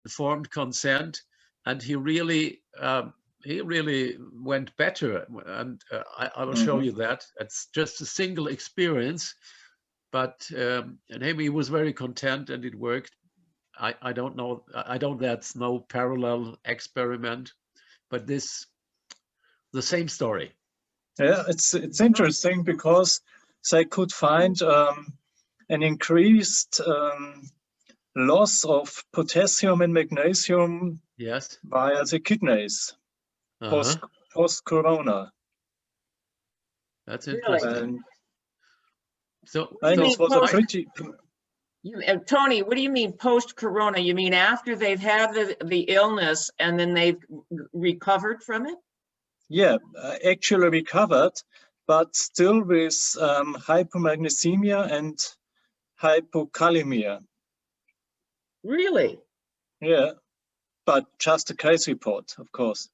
informed consent, and he really went better. And I will show you that. It's just a single experience, but and he was very content, and it worked. I don't know. That's no parallel experiment, but the same story. Yeah, it's interesting because they could find an increased loss of potassium and magnesium, yes, via the kidneys post-corona. That's interesting. And so this was a pretty... Tony, what do you mean post-corona? You mean after they've had the illness and then they've recovered from it? Yeah, actually recovered, but still with hypomagnesemia and hypokalemia. Really? Yeah, but just a case report, of course.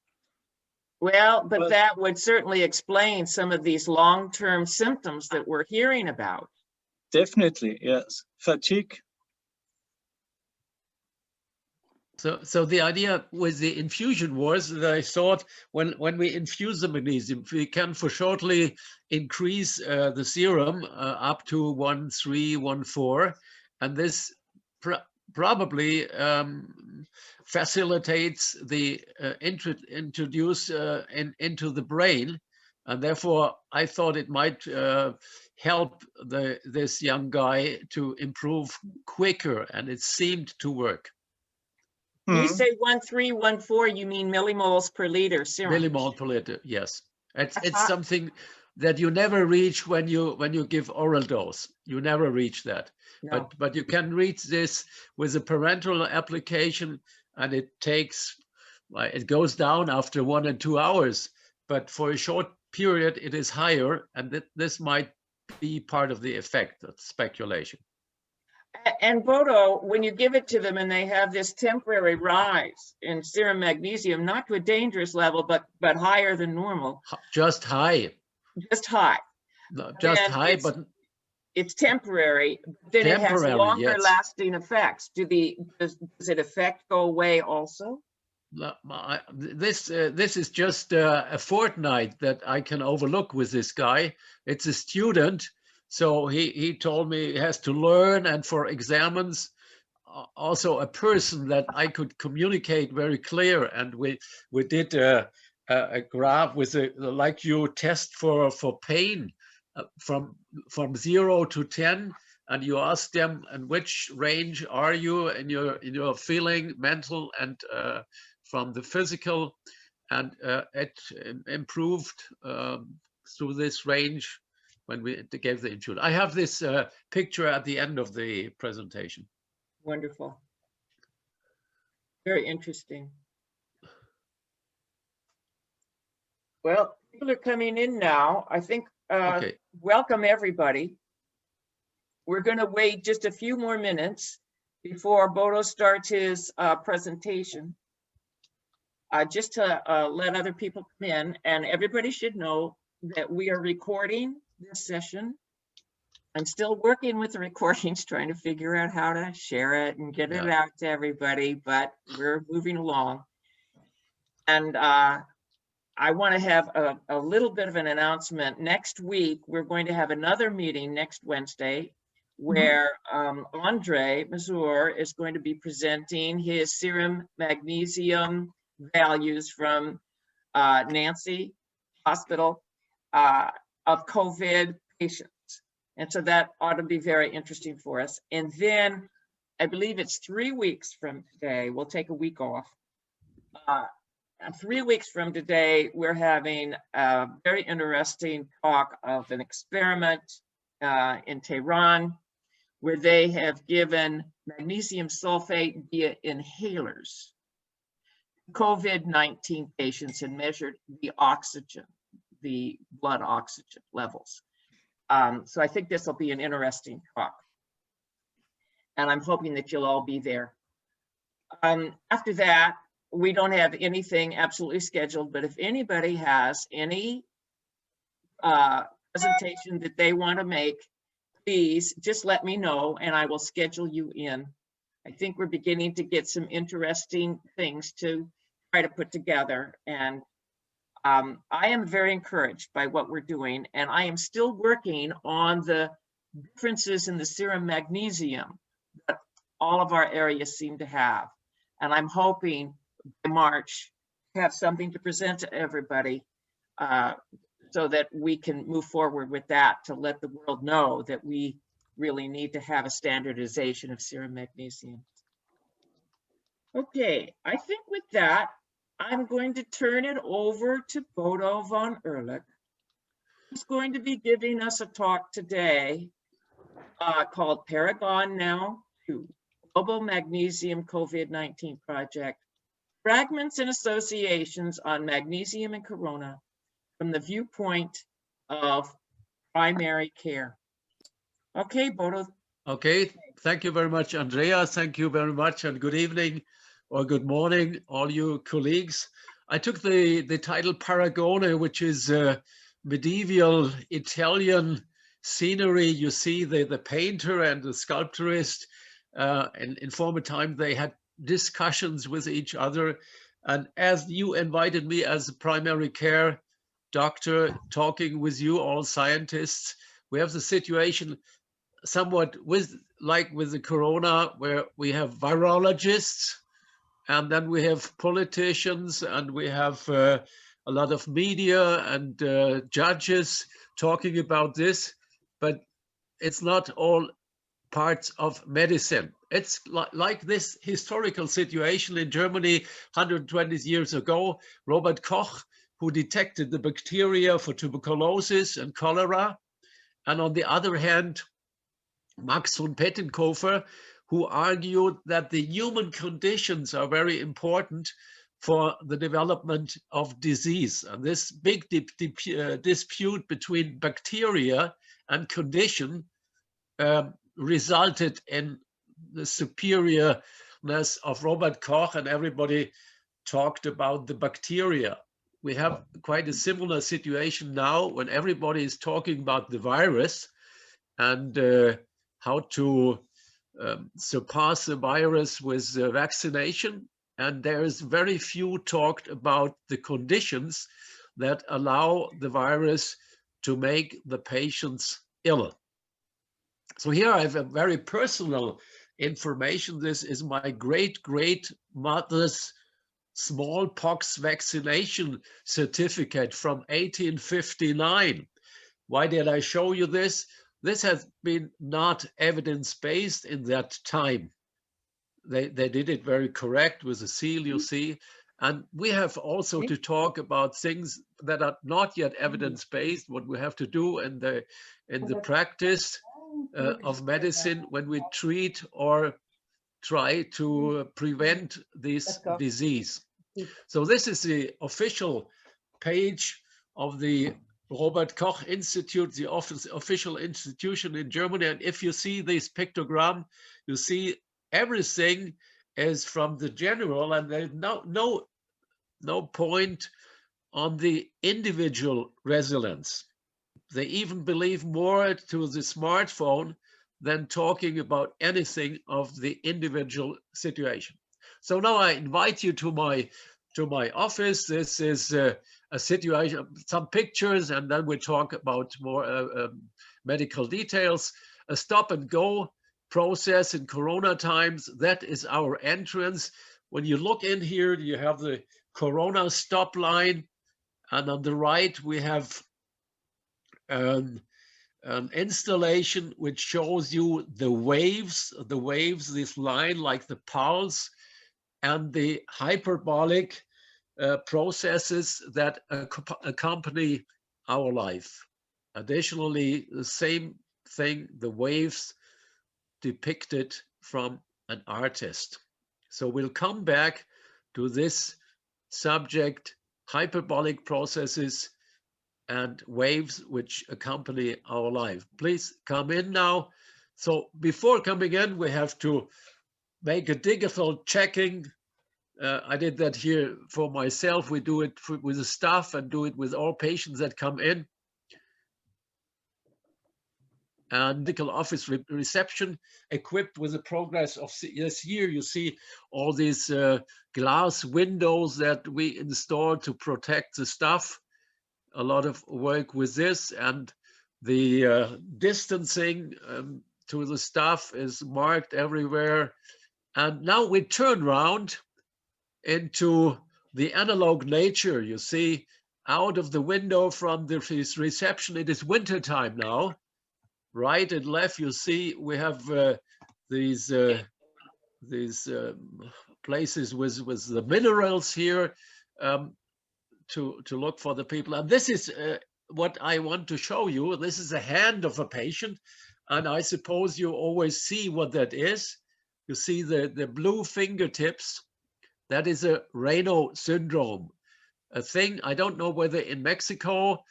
Well, but that would certainly explain some of these long-term symptoms that we're hearing about. Definitely, yes. Fatigue. So the idea with the infusion was that I thought when we infuse the magnesium, we can for shortly increase the serum up to 1.3, 1.4, and this probably facilitates the introduce into the brain, and therefore I thought it might help this young guy to improve quicker, and it seemed to work. When you say 1.3, 1.4, you mean millimoles per liter serum? Millimole per liter, yes. It's something that you never reach when you give oral dose. You never reach that. No. But you can reach this with a parenteral application, and it goes down after 1 and 2 hours. But for a short period, it is higher, and this might be part of the effect. That's speculation. And Bodo, when you give it to them and they have this temporary rise in serum magnesium, not to a dangerous level, but higher than normal. Just high. Just high. No, just high, but it's temporary. Then it has longer lasting effects. Does it affect go away also? This is just a fortnight that I can overlook with this guy. It's a student. So he told me he has to learn, and for examines, also a person that I could communicate very clear. And we did a graph with like you test for pain from 0 to 10, and you ask them, in which range are you in your feeling, mental, and from the physical, and it improved through this range when we gave the infusion. I have this picture at the end of the presentation. Wonderful. Very interesting. Well, people are coming in now. I think, welcome everybody. We're gonna wait just a few more minutes before Bodo starts his presentation. Just to let other people come in, and everybody should know that we are recording this session. I'm still working with the recordings, trying to figure out how to share it and get it out to everybody, but we're moving along. And I want to have a little bit of an announcement. Next week, we're going to have another meeting next Wednesday where Andre Mazur is going to be presenting his serum magnesium values from Nancy Hospital of COVID patients. And so that ought to be very interesting for us. And then I believe it's 3 weeks from today, we'll take a week off. And 3 weeks from today, we're having a very interesting talk of an experiment in Tehran, where they have given magnesium sulfate via inhalers COVID-19 patients and measured the oxygen, the blood oxygen levels. So I think this will be an interesting talk. And I'm hoping that you'll all be there. After that, we don't have anything absolutely scheduled, but if anybody has any presentation that they want to make, please just let me know and I will schedule you in. I think we're beginning to get some interesting things to try to put together. And I am very encouraged by what we're doing. And I am still working on the differences in the serum magnesium that all of our areas seem to have. And I'm hoping by March to have something to present to everybody so that we can move forward with that, to let the world know that we really need to have a standardization of serum magnesium. Okay, I think with that, I'm going to turn it over to Bodovon Ehrlich, who's going to be giving us a talk today called Paragone Now 2, Global Magnesium COVID-19 Project, Fragments and Associations on Magnesium and Corona from the Viewpoint of Primary Care. Okay, Bodo. Okay, thank you very much, Andrea. Thank you very much, and good evening or good morning, all you colleagues. I took the title Paragone, which is medieval Italian scenery. You see the painter and the sculptorist, and in former time they had discussions with each other. And as you invited me as a primary care doctor talking with you, all scientists, we have the situation somewhat like with the corona, where we have virologists, and then we have politicians, and we have a lot of media and judges talking about this, but it's not all parts of medicine. It's like this historical situation in Germany 120 years ago, Robert Koch, who detected the bacteria for tuberculosis and cholera, and on the other hand, Max von Pettenkofer, who argued that the human conditions are very important for the development of disease. And this big dispute between bacteria and condition resulted in the superiorness of Robert Koch, and everybody talked about the bacteria. We have quite a similar situation now when everybody is talking about the virus and how to surpass the virus with vaccination. And there is very few talked about the conditions that allow the virus to make the patients ill. So here I have a very personal information. This is my great-great-mother's smallpox vaccination certificate from 1859. Why did I show you this? This has been not evidence-based in that time. They did it very correct with a seal, you see. And we have also to talk about things that are not yet evidence-based, what we have to do in the practice of medicine when we treat or try to prevent this disease. So this is the official page of the Robert Koch Institute, the official institution in Germany. And if you see this pictogram, you see everything is from the general, and there's no point on the individual resilience. They even believe more to the smartphone than talking about anything of the individual situation. So now I invite you to my office. This is a situation, some pictures, and then we talk about more medical details. A stop and go process in Corona times. That is our entrance. When you look in here, you have the Corona stop line, and on the right we have an installation which shows you the waves, this line like the pulse, and the hyperbolic processes that accompany our life. Additionally, the same thing, the waves depicted from an artist. So we'll come back to this subject, hyperbolic processes and waves which accompany our life. Please come in now. So before coming in, we have to make a digital checking. I did that here for myself. We do it with the staff and do it with all patients that come in. and medical office reception equipped with the progress of this year. You see all these glass windows that we installed to protect the stuff. A lot of work with this, and the distancing to the staff is marked everywhere. And now we turn around into the analog nature. You see out of the window from the reception, it is winter time now. Right and left, you see we have these places with the minerals here to look for the people. And this is what I want to show you. This is a hand of a patient, and I suppose you always see what that is. You see the blue fingertips. That is a Raynaud syndrome, a thing. I don't know whether in Mexico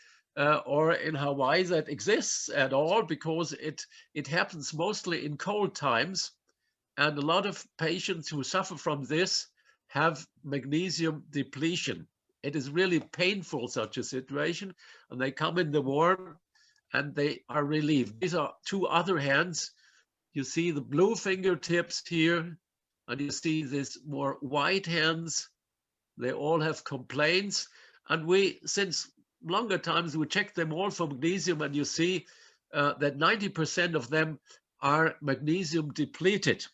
or in Hawaii that exists at all, because it happens mostly in cold times. And a lot of patients who suffer from this have magnesium depletion. It is really painful, such a situation, and they come in the warm and they are relieved. These are two other hands. You see the blue fingertips here, and you see these more white hands. They all have complaints, and we, since longer times, we check them all for magnesium, and you see that 90% of them are magnesium depleted.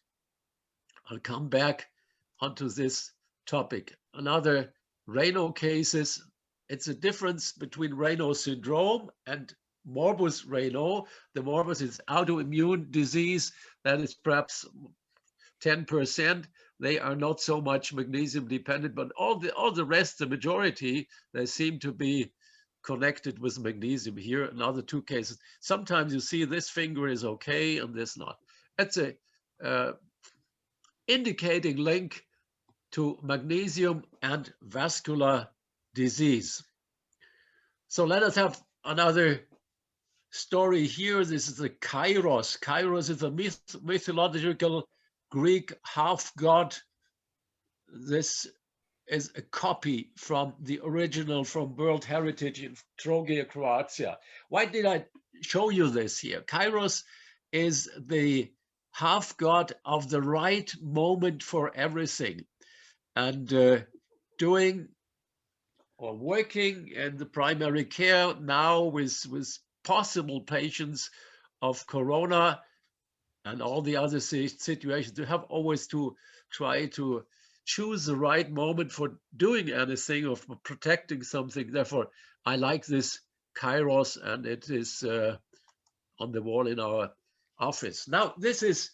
I'll come back onto this topic. Another Raynaud cases, it's a difference between Raynaud syndrome and morbus Raynaud. The morbus is autoimmune disease that is perhaps 10%. They are not so much magnesium dependent, but all the rest, the majority, they seem to be connected with magnesium. Here, another two cases. Sometimes you see this finger is okay and this not. It's a indicating link to magnesium and vascular disease. So let us have another story here. This is the Kairos. Kairos is a mythological Greek half-god. This is a copy from the original from World Heritage in Trogir, Croatia. Why did I show you this here? Kairos is the half-god of the right moment for everything. And doing or working in the primary care now with possible patients of corona and all the other situations, you have always to try to choose the right moment for doing anything or for protecting something. Therefore, I like this Kairos, and it is on the wall in our office. Now, this is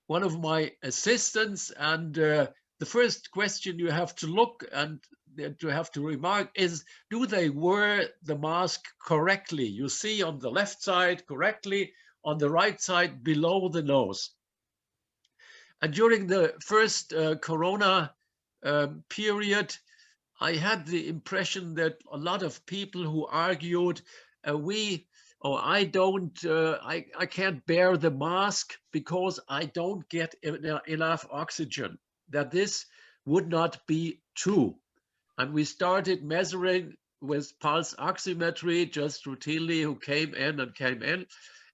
one of my assistants, and the first question you have to look and you have to remark is, do they wear the mask correctly? You see on the left side correctly, on the right side below the nose. And during the first corona period, I had the impression that a lot of people who argued, I can't bear the mask because I don't get enough oxygen, that this would not be true. And we started measuring with pulse oximetry just routinely who came in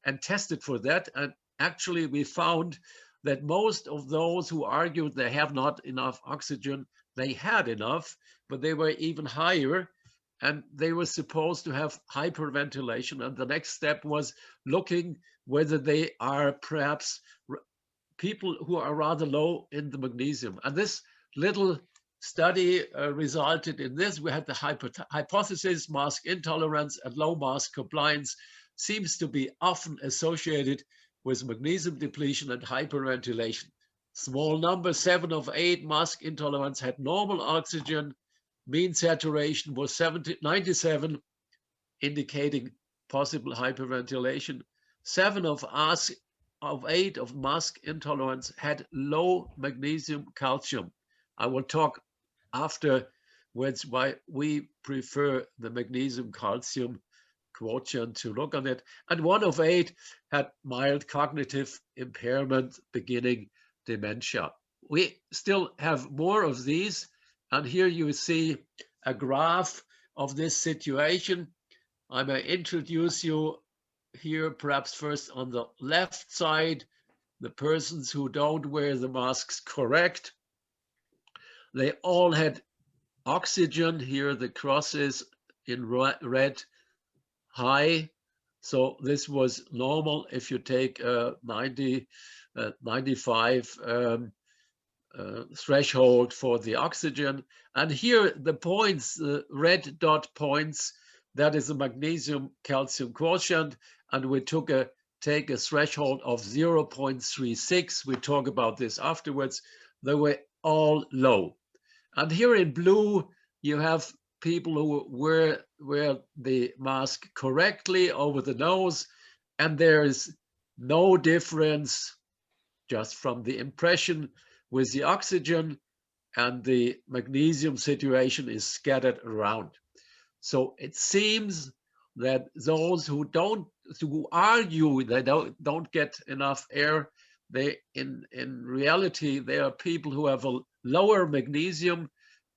and tested for that. And actually we found that most of those who argued they have not enough oxygen, they had enough, but they were even higher, and they were supposed to have hyperventilation. And the next step was looking whether they are perhaps people who are rather low in the magnesium. And this little study resulted in this. We had the hypothesis mask intolerance and low mask compliance seems to be often associated with magnesium depletion and hyperventilation. Small number, 7 of 8 mask intolerance had normal oxygen. Mean saturation was 97, indicating possible hyperventilation. 7 of 8 of mask intolerance had low magnesium calcium. I will talk afterwards why we prefer the magnesium calcium quotient to look on it. And 1 of 8 had mild cognitive impairment, beginning dementia. We still have more of these. And here you see a graph of this situation. I may introduce you here, perhaps first on the left side, the persons who don't wear the masks correct, they all had oxygen. Here the cross is in red, high. So this was normal if you take 95 threshold for the oxygen. And here the points, the red dot points, that is a magnesium calcium quotient. And we take a threshold of 0.36. We talk about this afterwards. They were all low. And here in blue, you have people who wear the mask correctly over the nose, and there is no difference just from the impression with the oxygen, and the magnesium situation is scattered around. So it seems that those who argue they don't get enough air, they in reality they are people who have a lower magnesium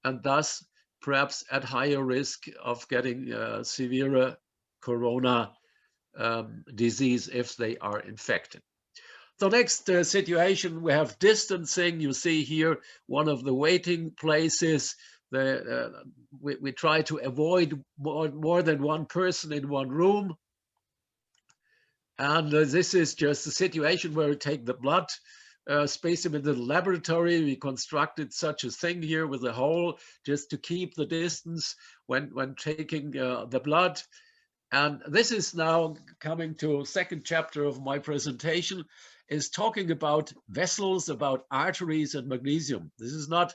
and thus perhaps at higher risk of getting severe corona disease if they are infected. The next situation, we have distancing. You see here one of the waiting places. We try to avoid more than one person in one room. And this is just a situation where we take the blood specimen in the laboratory. We constructed such a thing here with a hole just to keep the distance when taking the blood. And this is now coming to second chapter of my presentation, is talking about vessels, about arteries and magnesium. This is not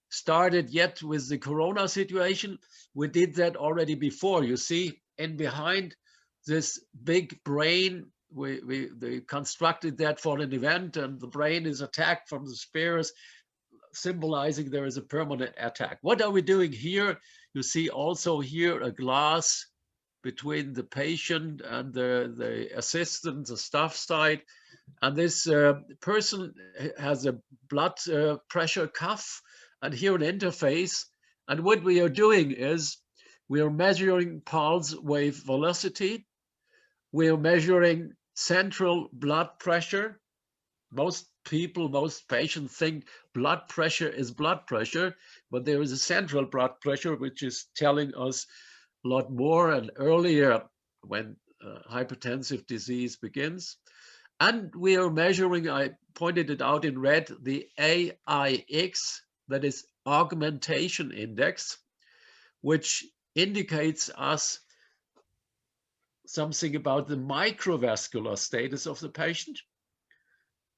started yet with the corona situation. We did that already before. You see, in behind this big brain, they constructed that for an event, and the brain is attacked from the spears, symbolizing there is a permanent attack. What are we doing here? You see also here a glass between the patient and the assistant, the staff side. And this person has a blood pressure cuff, and here an interface. And what we are doing is we are measuring pulse wave velocity. We are measuring central blood pressure. Most patients think blood pressure is blood pressure, but there is a central blood pressure, which is telling us a lot more and earlier when hypertensive disease begins. And we are measuring, I pointed it out in red, the AIX, that is augmentation index, which indicates us something about the microvascular status of the patient.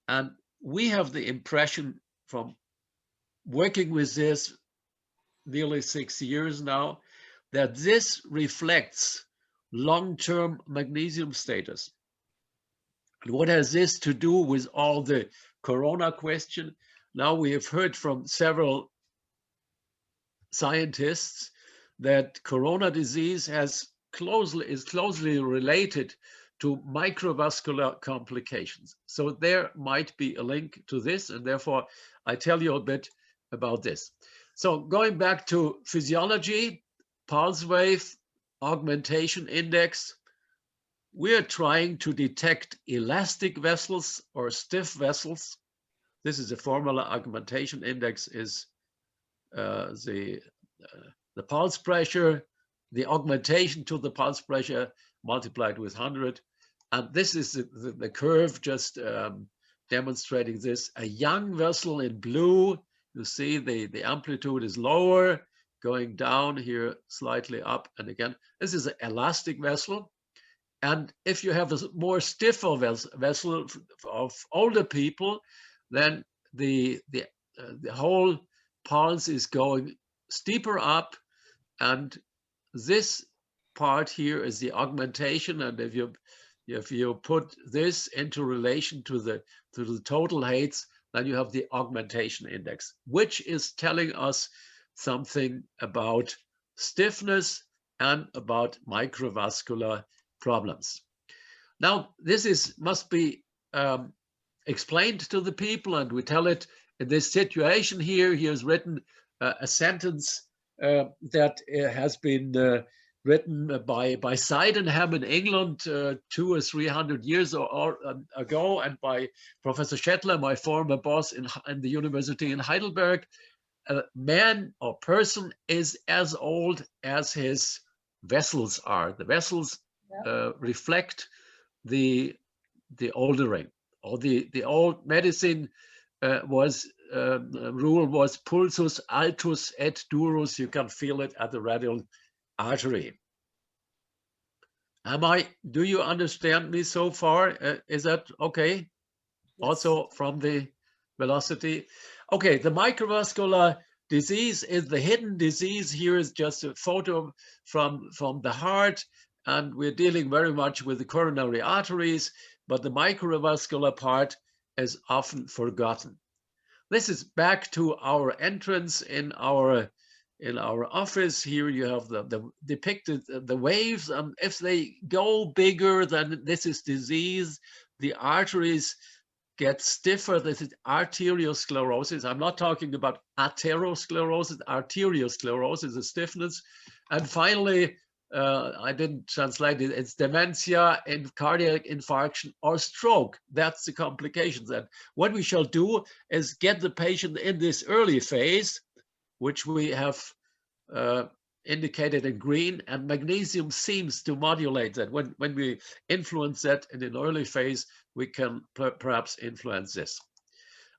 And we have the impression from working with this nearly 6 years now, that this reflects long-term magnesium status. And what has this to do with all the corona question? Now we have heard from several scientists that corona disease is closely related to microvascular complications. So there might be a link to this, and therefore I tell you a bit about this. So going back to physiology, pulse wave, augmentation index, we are trying to detect elastic vessels or stiff vessels. This is the formula. Augmentation index is the pulse pressure, the augmentation to the pulse pressure multiplied with 100. And this is the curve just demonstrating this. A young vessel in blue, you see the amplitude is lower, going down here slightly up. And again, this is an elastic vessel. And if you have a more stiffer vessel of older people, then the whole pulse is going steeper up. And this part here is the augmentation. And if you put this into relation to the total heights, then you have the augmentation index, which is telling us something about stiffness and about microvascular problems. Now, this must be explained to the people, and we tell it in this situation here. He has written a sentence that has been written by Sydenham in England 200 or 300 years ago, and by Professor Schettler, my former boss in the university in Heidelberg. A man or person is as old as his vessels are. The vessels reflect the oldering. Or the old medicine rule was pulsus altus et durus. You can feel it at the radial artery. Do you understand me so far? Is that okay? Yes. Also from the velocity. Okay, the microvascular disease is the hidden disease. Here is just a photo from the heart, and we're dealing very much with the coronary arteries, but the microvascular part is often forgotten. This is back to our entrance in our office. Here you have the depicted the waves, and if they go bigger, then this is disease. The arteries get stiffer. This is arteriosclerosis. I'm not talking about atherosclerosis. Arteriosclerosis is stiffness. And finally, I didn't translate it. It's dementia and cardiac infarction or stroke. That's the complications. And what we shall do is get the patient in this early phase, which we have indicated in green, and magnesium seems to modulate that. When we influence that in an early phase, we can perhaps influence this.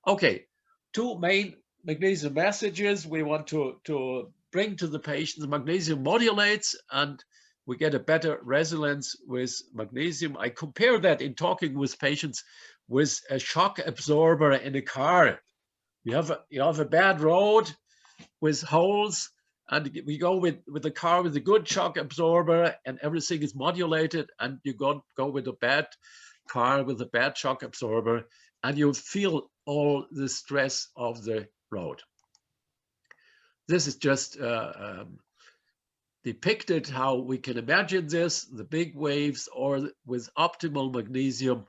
Okay, two main magnesium messages we want to bring to the patient. The magnesium modulates, and we get a better resonance with magnesium. I compare that in talking with patients with a shock absorber in a car. You have a bad road with holes, and we go with the car with a good shock absorber, and everything is modulated, and you go with a bad car with a bad shock absorber, and you feel all the stress of the road. This is just depicted how we can imagine this, the big waves, or with optimal magnesium,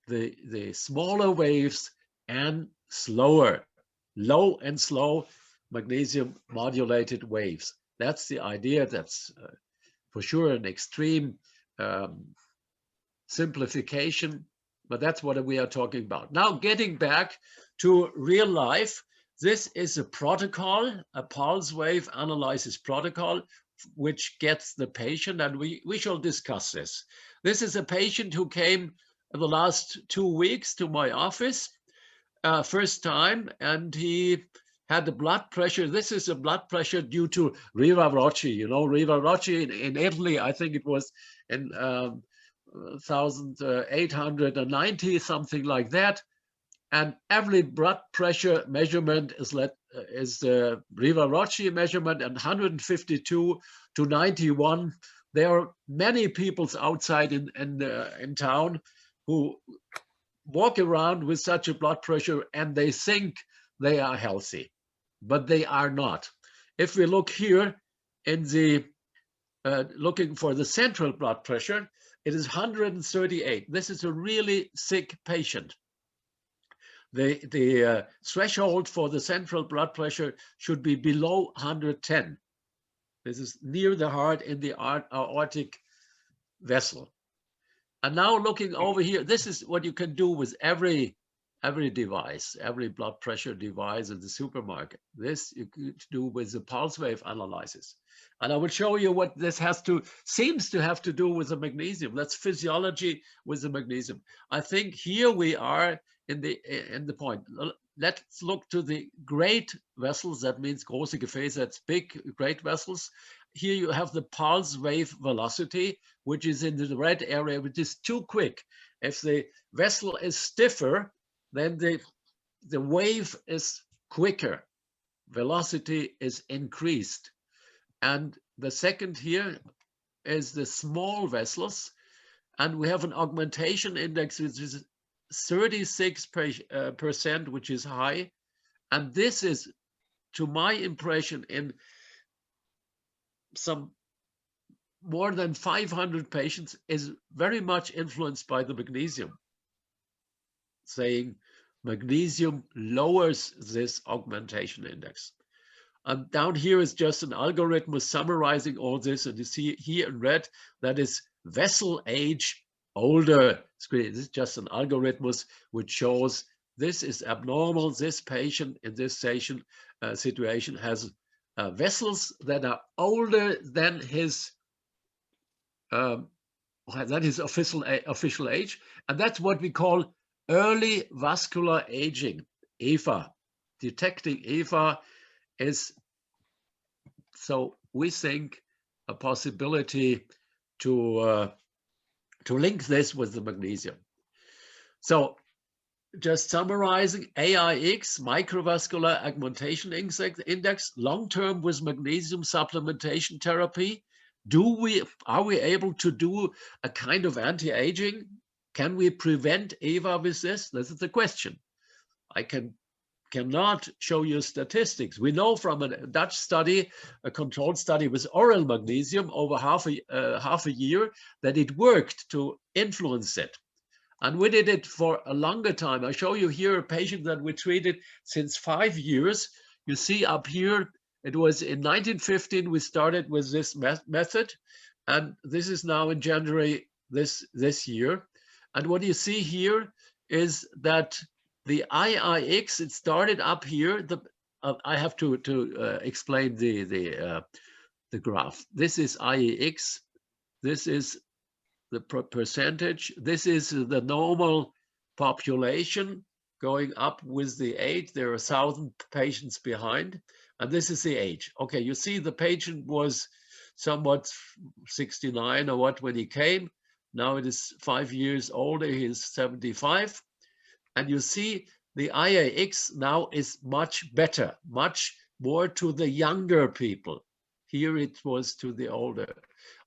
the smaller waves and slower, low and slow magnesium modulated waves. That's the idea. That's for sure an extreme simplification, but that's what we are talking about. Now, getting back to real life, this is a protocol, a pulse wave analysis protocol, which gets the patient, and we shall discuss this. This is a patient who came in the last 2 weeks to my office, first time, and he had the blood pressure. This is a blood pressure due to Rivarocci. You know, Rivarocci in Italy, I think it was in 1890, something like that. And every blood pressure measurement is the Rivarocci measurement, and 152 to 91. There are many people outside in town who walk around with such a blood pressure, and they think they are healthy, but they are not. If we look here in the looking for the central blood pressure, it is 138. This is a really sick patient. The threshold for the central blood pressure should be below 110. This is near the heart in the aortic vessel. And now looking over here, this is what you can do with every device, every blood pressure device in the supermarket. This you could do with the pulse wave analysis. And I will show you what this seems to have to do with the magnesium. That's physiology with the magnesium. I think here we are in the point. Let's look to the great vessels. That means große Gefäße, that's big, great vessels. Here you have the pulse wave velocity, which is in the red area, which is too quick. If the vessel is stiffer, then the wave is quicker. Velocity is increased. And the second here is the small vessels. And we have an augmentation index, which is 36%, which is high. And this is, to my impression, in some more than 500 patients, is very much influenced by the magnesium, saying magnesium lowers this augmentation index. And down here is just an algorithm summarizing all this. And you see here in red, that is vessel age older. This is just an algorithm which shows this is abnormal. This patient in this situation has vessels that are older than his official age. And that's what we call early vascular aging, EVA. Detecting EVA is, so we think, a possibility to link this with the magnesium. So just summarizing, AIX, microvascular augmentation index, long-term with magnesium supplementation therapy. Are we able to do a kind of anti-aging? Can we prevent EVA with this? This is the question. I cannot show you statistics. We know from a Dutch study, a controlled study with oral magnesium over half a year, that it worked to influence it. And we did it for a longer time. I show you here a patient that we treated since 5 years. You see up here, it was in 1915 we started with this method, and this is now in January this year. And what you see here is that the IIX, it started up here. I have to explain the graph. This is IIX. This is the percentage. This is the normal population going up with the age. There are 1,000 patients behind, and this is the age. Okay, you see the patient was somewhat 69 or what when he came. Now it is 5 years older, he's 75. And you see the IAX now is much better, much more to the younger people. Here it was to the older.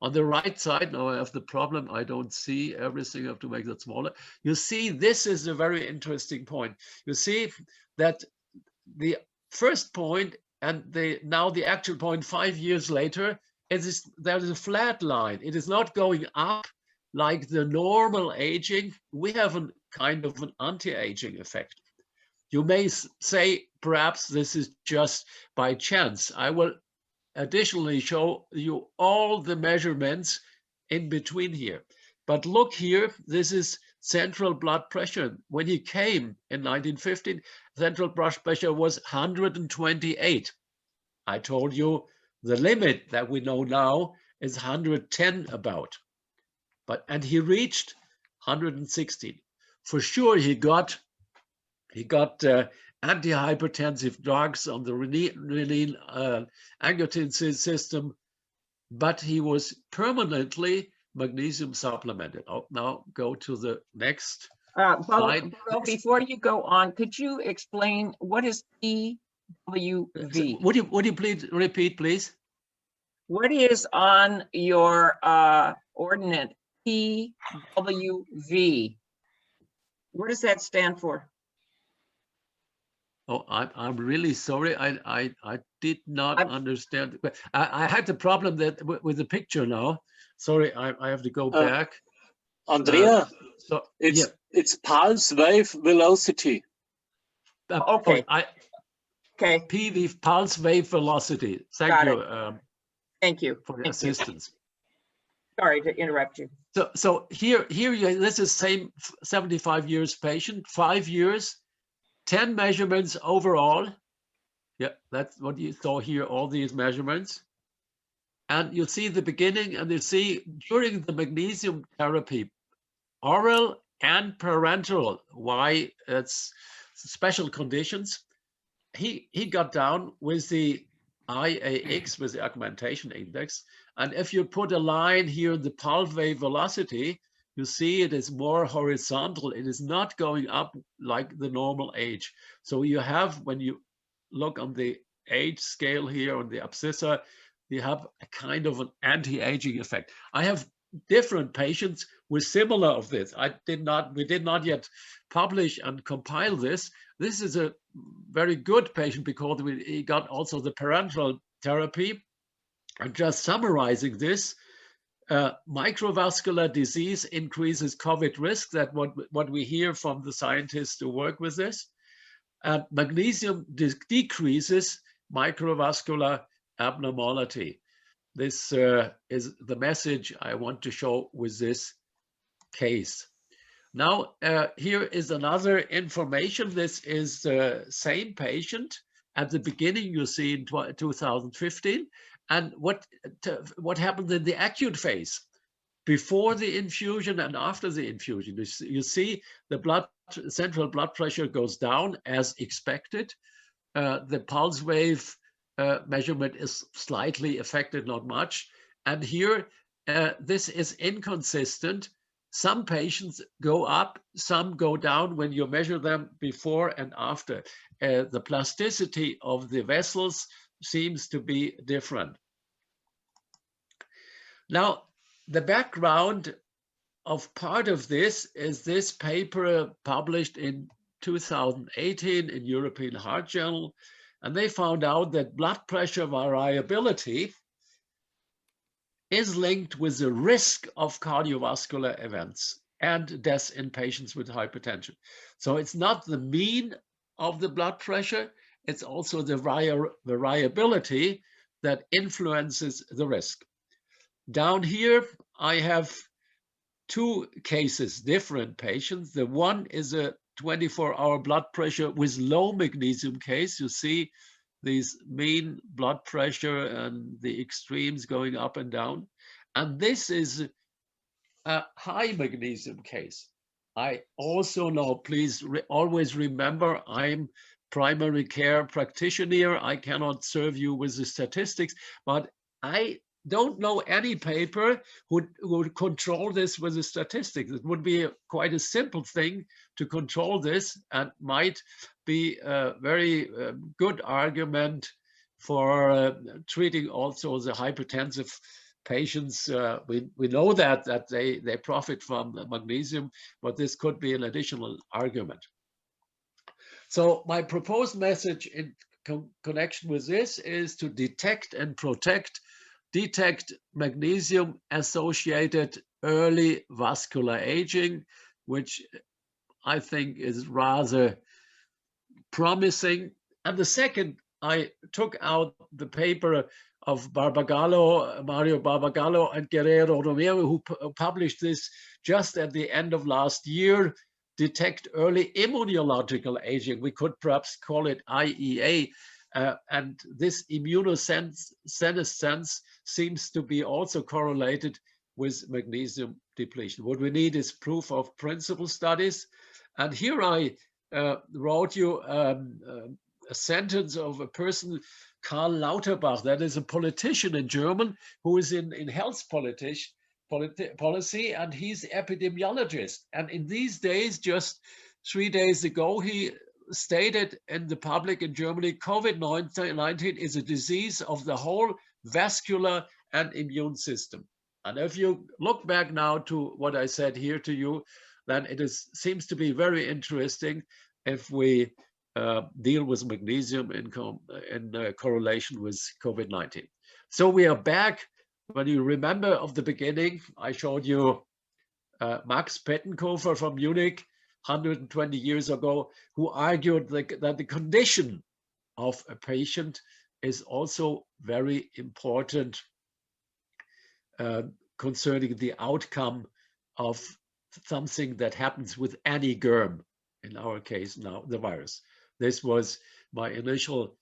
On the right side, now I have the problem, I don't see everything, I have to make that smaller. You see, this is a very interesting point. You see that the first point and now the actual point 5 years later, there is a flat line. It is not going up like the normal aging. We have a kind of an anti-aging effect. You may say, perhaps this is just by chance. I will additionally show you all the measurements in between here. But look here, this is central blood pressure. When he came in 1915, central blood pressure was 128. I told you the limit that we know now is 110 about. And he reached 116. For sure, he got antihypertensive drugs on the renin angiotensin system, but he was permanently magnesium supplemented. Oh, now go to the next slide. Before you go on, could you explain what is PWV? Would you please repeat, please? What is on your ordinate PWV? What does that stand for? Oh, I'm really sorry. I did not understand. I had the problem that with the picture now. Sorry, I have to go back. Andrea, yeah. It's pulse wave velocity. Okay. Okay. PV, pulse wave velocity. Thank you for the assistance. Sorry to interrupt you. So here this is same 75 years patient, 5 years. 10 measurements overall. Yeah, that's what you saw here, all these measurements. And you see the beginning, and you see during the magnesium therapy, oral and parenteral, why it's special conditions, he got down with the IAX, with the augmentation index. And if you put a line here in the pulse wave velocity, you see it is more horizontal. It is not going up like the normal age. So you have, when you look on the age scale here on the abscissa, you have a kind of an anti-aging effect. I have different patients with similar of this. We did not yet publish and compile this. This is a very good patient because he got also the parenteral therapy. And just summarizing this, microvascular disease increases COVID risk. That's what we hear from the scientists who work with this. And magnesium decreases microvascular abnormality. This is the message I want to show with this case. Now, here is another information. This is the same patient. At the beginning, you see in 2015, and what happened in the acute phase, before the infusion and after the infusion. You see the central blood pressure goes down as expected. The pulse wave measurement is slightly affected, not much. And here, this is inconsistent. Some patients go up, some go down when you measure them before and after. The plasticity of the vessels seems to be different. Now, the background of part of this is this paper published in 2018 in European Heart Journal, and they found out that blood pressure variability is linked with the risk of cardiovascular events and deaths in patients with hypertension. So it's not the mean of the blood pressure, it's also the variability that influences the risk. Down here, I have two cases, different patients. The one is a 24-hour blood pressure with low magnesium case. You see these mean blood pressure and the extremes going up and down. And this is a high magnesium case. I also know, please always remember, I'm primary care practitioner. I cannot serve you with the statistics, but I don't know any paper who would control this with the statistics. It would be quite a simple thing to control this and might be a very good argument for treating also the hypertensive patients. We know that they profit from magnesium, but this could be an additional argument. So my proposed message in connection with this is to detect and detect magnesium-associated early vascular aging, which I think is rather promising. And the second, I took out the paper of Mario Barbagallo and Guerrero Romero, who published this just at the end of last year, detect early immunological aging. We could perhaps call it IEA. And this immunosenescence seems to be also correlated with magnesium depletion. What we need is proof of principle studies. And here I wrote you a sentence of a person, Karl Lauterbach, that is a politician in German who is in health policy, and he's epidemiologist. And in these days, just 3 days ago, he stated in the public in Germany, COVID-19 is a disease of the whole vascular and immune system. And if you look back now to what I said here to you, then it seems to be very interesting if we deal with magnesium in correlation with COVID-19. So we are back. When you remember of the beginning, I showed you Max Pettenkofer from Munich 120 years ago, who argued that the condition of a patient is also very important concerning the outcome of something that happens with any germ, in our case now the virus. This was my initial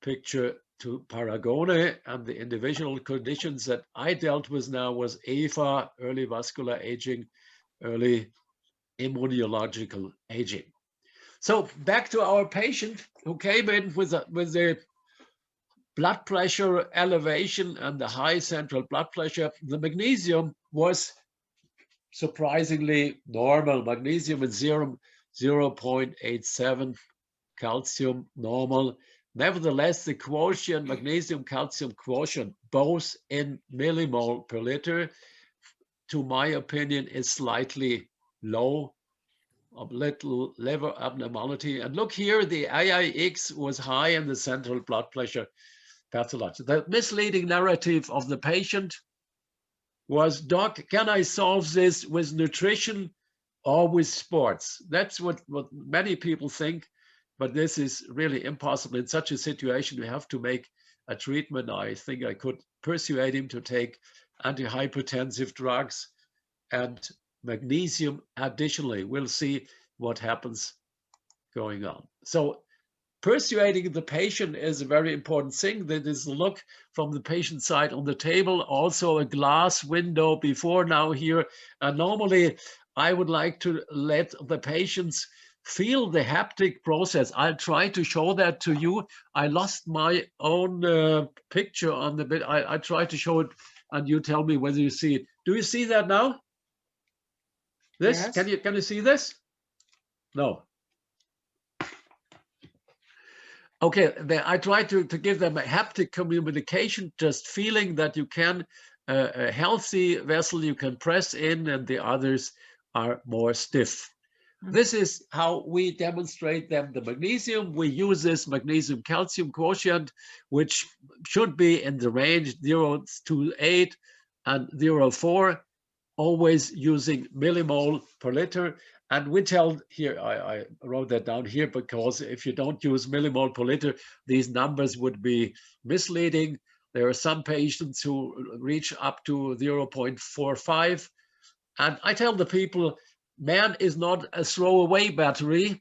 picture to Paragone, and the individual conditions that I dealt with now was EVA, early vascular aging, early immunological aging. So back to our patient who came in with the blood pressure elevation and the high central blood pressure. The magnesium was surprisingly normal. Magnesium in serum 0.87, calcium normal. Nevertheless, the quotient, magnesium calcium quotient, both in millimole per liter, to my opinion, is slightly low, a little liver abnormality. And look here, the AIX was high in the central blood pressure pathology. The misleading narrative of the patient was, doc, can I solve this with nutrition or with sports? That's what many people think. but this is really impossible. In such a situation, we have to make a treatment. I think I could persuade him to take antihypertensive drugs and magnesium additionally. We'll see what happens going on. So persuading the patient is a very important thing. That is a look from the patient side on the table, also a glass window before now here. And normally I would like to let the patients feel the haptic process. I'll try to show that to you. I lost my own picture on the bit. I try to show it and you tell me whether you see it. Do you see that now? This, yes. can you see this? No. Okay, I try to give them a haptic communication, just feeling that you can, a healthy vessel you can press in and the others are more stiff. This is how we demonstrate them the magnesium. We use this magnesium calcium quotient, which should be in the range 0.28 and 0.4, always using millimole per liter. And we tell here, I wrote that down here because if you don't use millimole per liter, these numbers would be misleading. There are some patients who reach up to 0.45. And I tell the people, man is not a throwaway battery.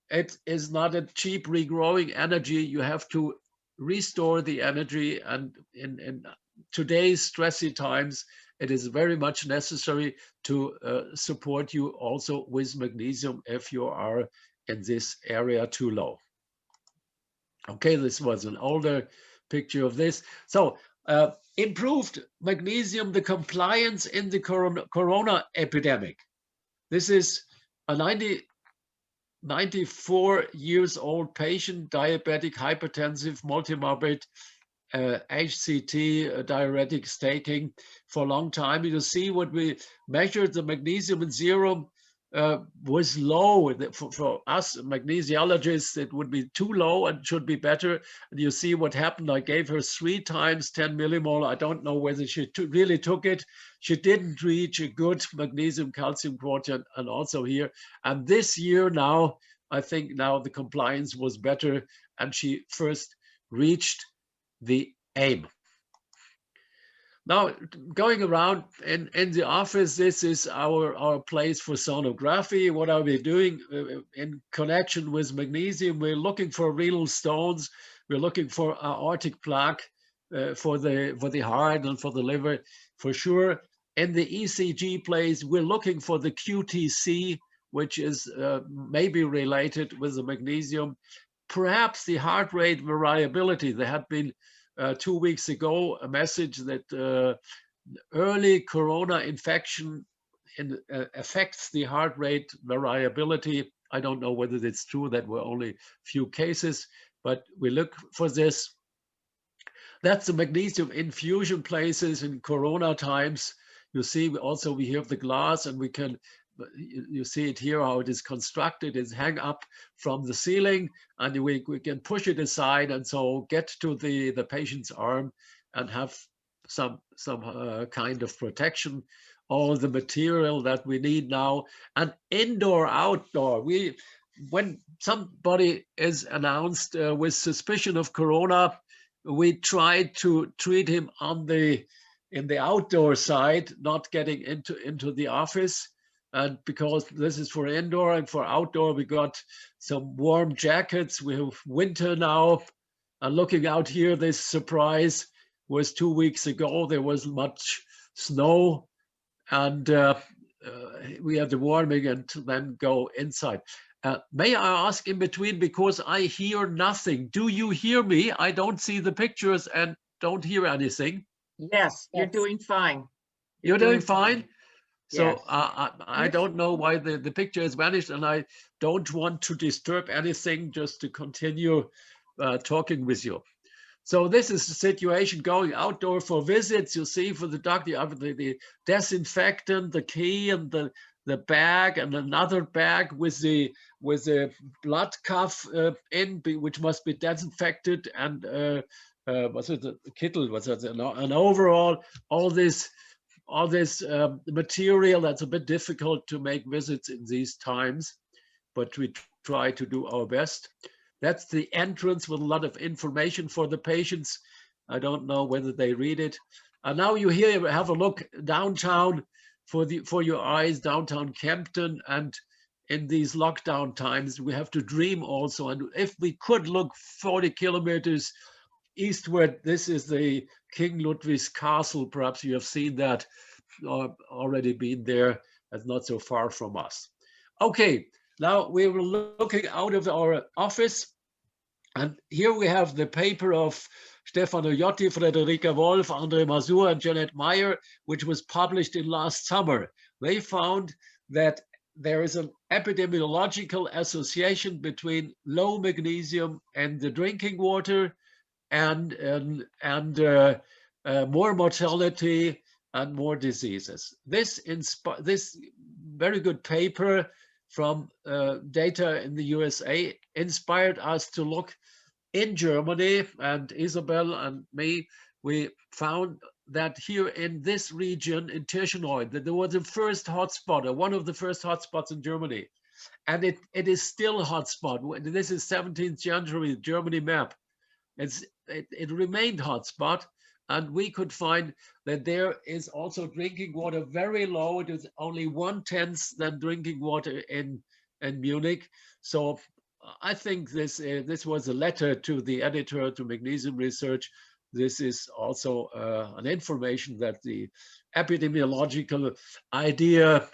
It is not a cheap regrowing energy. You have to restore the energy. And in today's stressy times, it is very much necessary to support you also with magnesium if you are in this area too low. Okay, this was an older picture of this. So improved magnesium, the compliance in the corona epidemic. This is a 94 years old patient, diabetic, hypertensive, multimorbid, HCT, diuretic taking for a long time. You see what we measured, the magnesium in serum was low. For us magnesiologists, it would be too low and should be better. And you see what happened. I gave her 3 times 10 millimole. I don't know whether she really took it. She didn't reach a good magnesium calcium quotient, and also here. And this year now, I think now the compliance was better, and she first reached the aim. Now, going around in the office, this is our place for sonography. What are we doing in connection with magnesium? We're looking for renal stones. We're looking for aortic plaque for the heart and for the liver, for sure. In the ECG place, we're looking for the QTC, which is maybe related with the magnesium. Perhaps the heart rate variability. There had been 2 weeks ago a message that early corona infection affects the heart rate variability. I don't know whether that's true. That were only few cases, but we look for this. That's the magnesium infusion places in corona times. You see also we have the glass, and we can, you see it here, how it is constructed. It's hang up from the ceiling, and we can push it aside, and so get to the patient's arm and have some kind of protection. All the material that we need now, and indoor, outdoor. When somebody is announced with suspicion of corona, we try to treat him in the outdoor side, not getting into the office. And because this is for indoor, and for outdoor, we got some warm jackets. We have winter now. And looking out here, this surprise was 2 weeks ago. There was much snow, and we had the warming and then go inside. May I ask in between, because I hear nothing. Do you hear me? I don't see the pictures and don't hear anything. Yes, you're doing fine. You're doing fine? So yes. I don't know why the picture has vanished, and I don't want to disturb anything, just to continue talking with you. So this is the situation going outdoor for visits. You see, for the doctor, you have the disinfectant, the key, and the bag, and another bag with the blood cuff in, which must be disinfected, and what's it, the kittle, what's it, an overall, all this material. That's a bit difficult to make visits in these times, but we try to do our best. That's the entrance with a lot of information for the patients. I don't know whether they read it. And now you here have a look downtown for your eyes, downtown Kempton. And in these lockdown times, we have to dream also. And if we could look 40 kilometers eastward, this is the King Ludwig's Castle. Perhaps you have seen that or already been there. It's not so far from us. Okay, now we were looking out of our office. And here we have the paper of Stefano Iotti, Frederica Wolf, André Mazur, and Janet Meyer, which was published in last summer. They found that there is an epidemiological association between low magnesium and the drinking water and more mortality and more diseases. This very good paper from data in the USA inspired us to look in Germany, and Isabel and me, we found that here in this region in Tirschenreuth, that there was the first hotspot, or one of the first hotspots in Germany. And it is still a hotspot. This is 17th January Germany map. It remained hotspot, and we could find that there is also drinking water very low. It is only 1/10 than drinking water in Munich. So I think this was a letter to the editor, to Magnesium Research. This is also an information that the epidemiological idea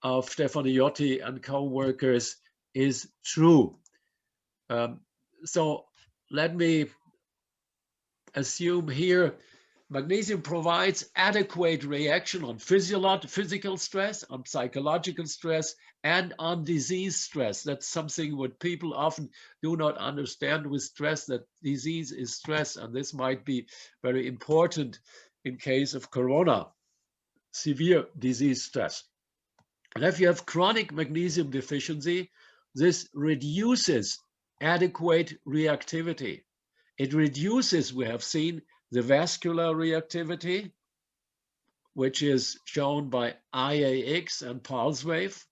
of Stefano Iotti and co-workers is true. So let me assume here, magnesium provides adequate reaction on physical stress, on psychological stress, and on disease stress. That's something what people often do not understand with stress, that disease is stress, and this might be very important in case of corona, severe disease stress. And if you have chronic magnesium deficiency, this reduces adequate reactivity. It reduces, we have seen, the vascular reactivity, which is shown by IAX and pulse wave.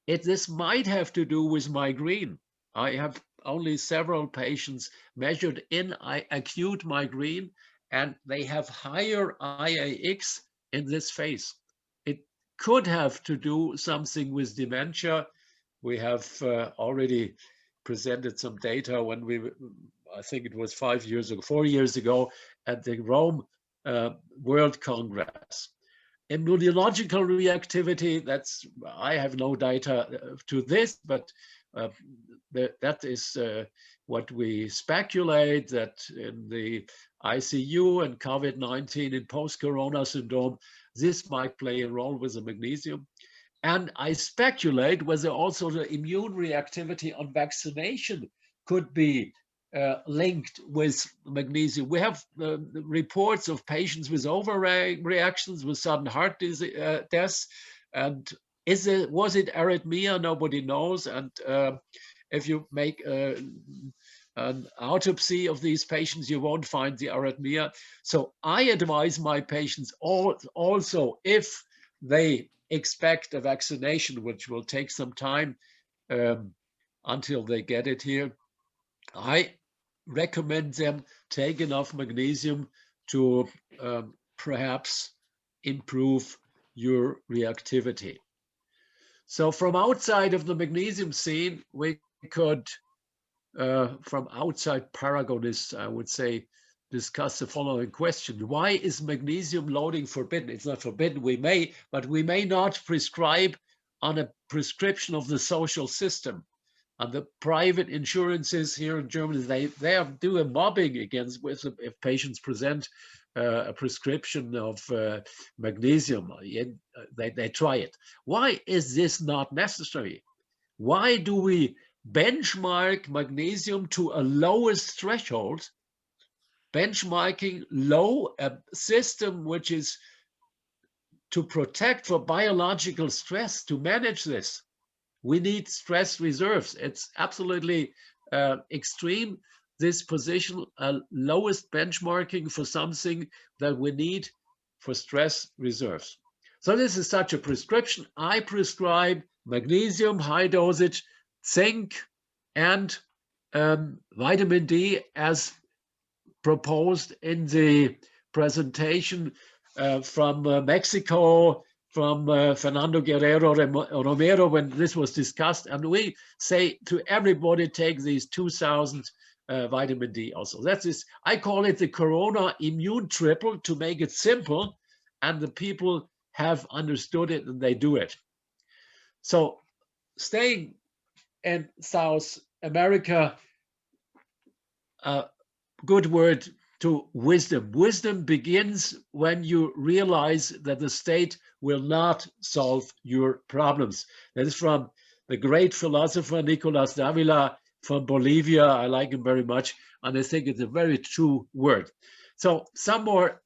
This might have to do with migraine. I have only several patients measured in acute migraine, and they have higher IAX in this phase. It could have to do something with dementia. We have already presented some data when I think it was 4 years ago at the Rome World Congress. Immunological reactivity, I have no data to this, but that is what we speculate, that in the ICU and COVID-19 in post-corona syndrome, this might play a role with the magnesium. And I speculate whether also the immune reactivity on vaccination could be linked with magnesium. We have reports of patients with overreactions, with sudden heart deaths, and was it arrhythmia? Nobody knows. And if you make an autopsy of these patients, you won't find the arrhythmia. So I advise my patients also, if they expect a vaccination, which will take some time until they get it here, I recommend them take enough magnesium to perhaps improve your reactivity. So from outside of the magnesium scene, we could, from outside Paragonists, I would say, discuss the following question. Why is magnesium loading forbidden? It's not forbidden, but we may not prescribe on a prescription of the social system. And the private insurances here in Germany, they are doing mobbing against if patients present a prescription of magnesium. They try it. Why is this not necessary? Why do we benchmark magnesium to a lowest threshold? Benchmarking low, a system which is to protect for biological stress, to manage this. We need stress reserves. It's absolutely extreme, this position, lowest benchmarking for something that we need for stress reserves. So this is such a prescription. I prescribe magnesium, high dosage, zinc, and vitamin D as proposed in the presentation from Mexico, from Fernando Guerrero Romero when this was discussed. And we say to everybody, take these 2,000 vitamin D also. That is, I call it the Corona immune triple to make it simple, and the people have understood it and they do it. So staying in South America, good word to wisdom. Wisdom begins when you realize that the state will not solve your problems. That is from the great philosopher Nicolas Davila from Bolivia. I like him very much, and I think it's a very true word. So some more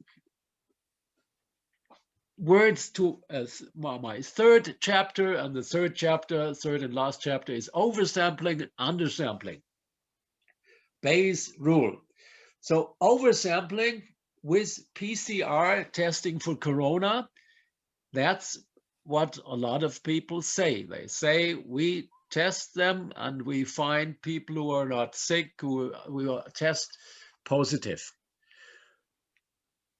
words to my third chapter, and the third and last chapter is oversampling and undersampling. Bayes' rule. So oversampling with PCR testing for corona, that's what a lot of people say. They say we test them and we find people who are not sick, who test positive.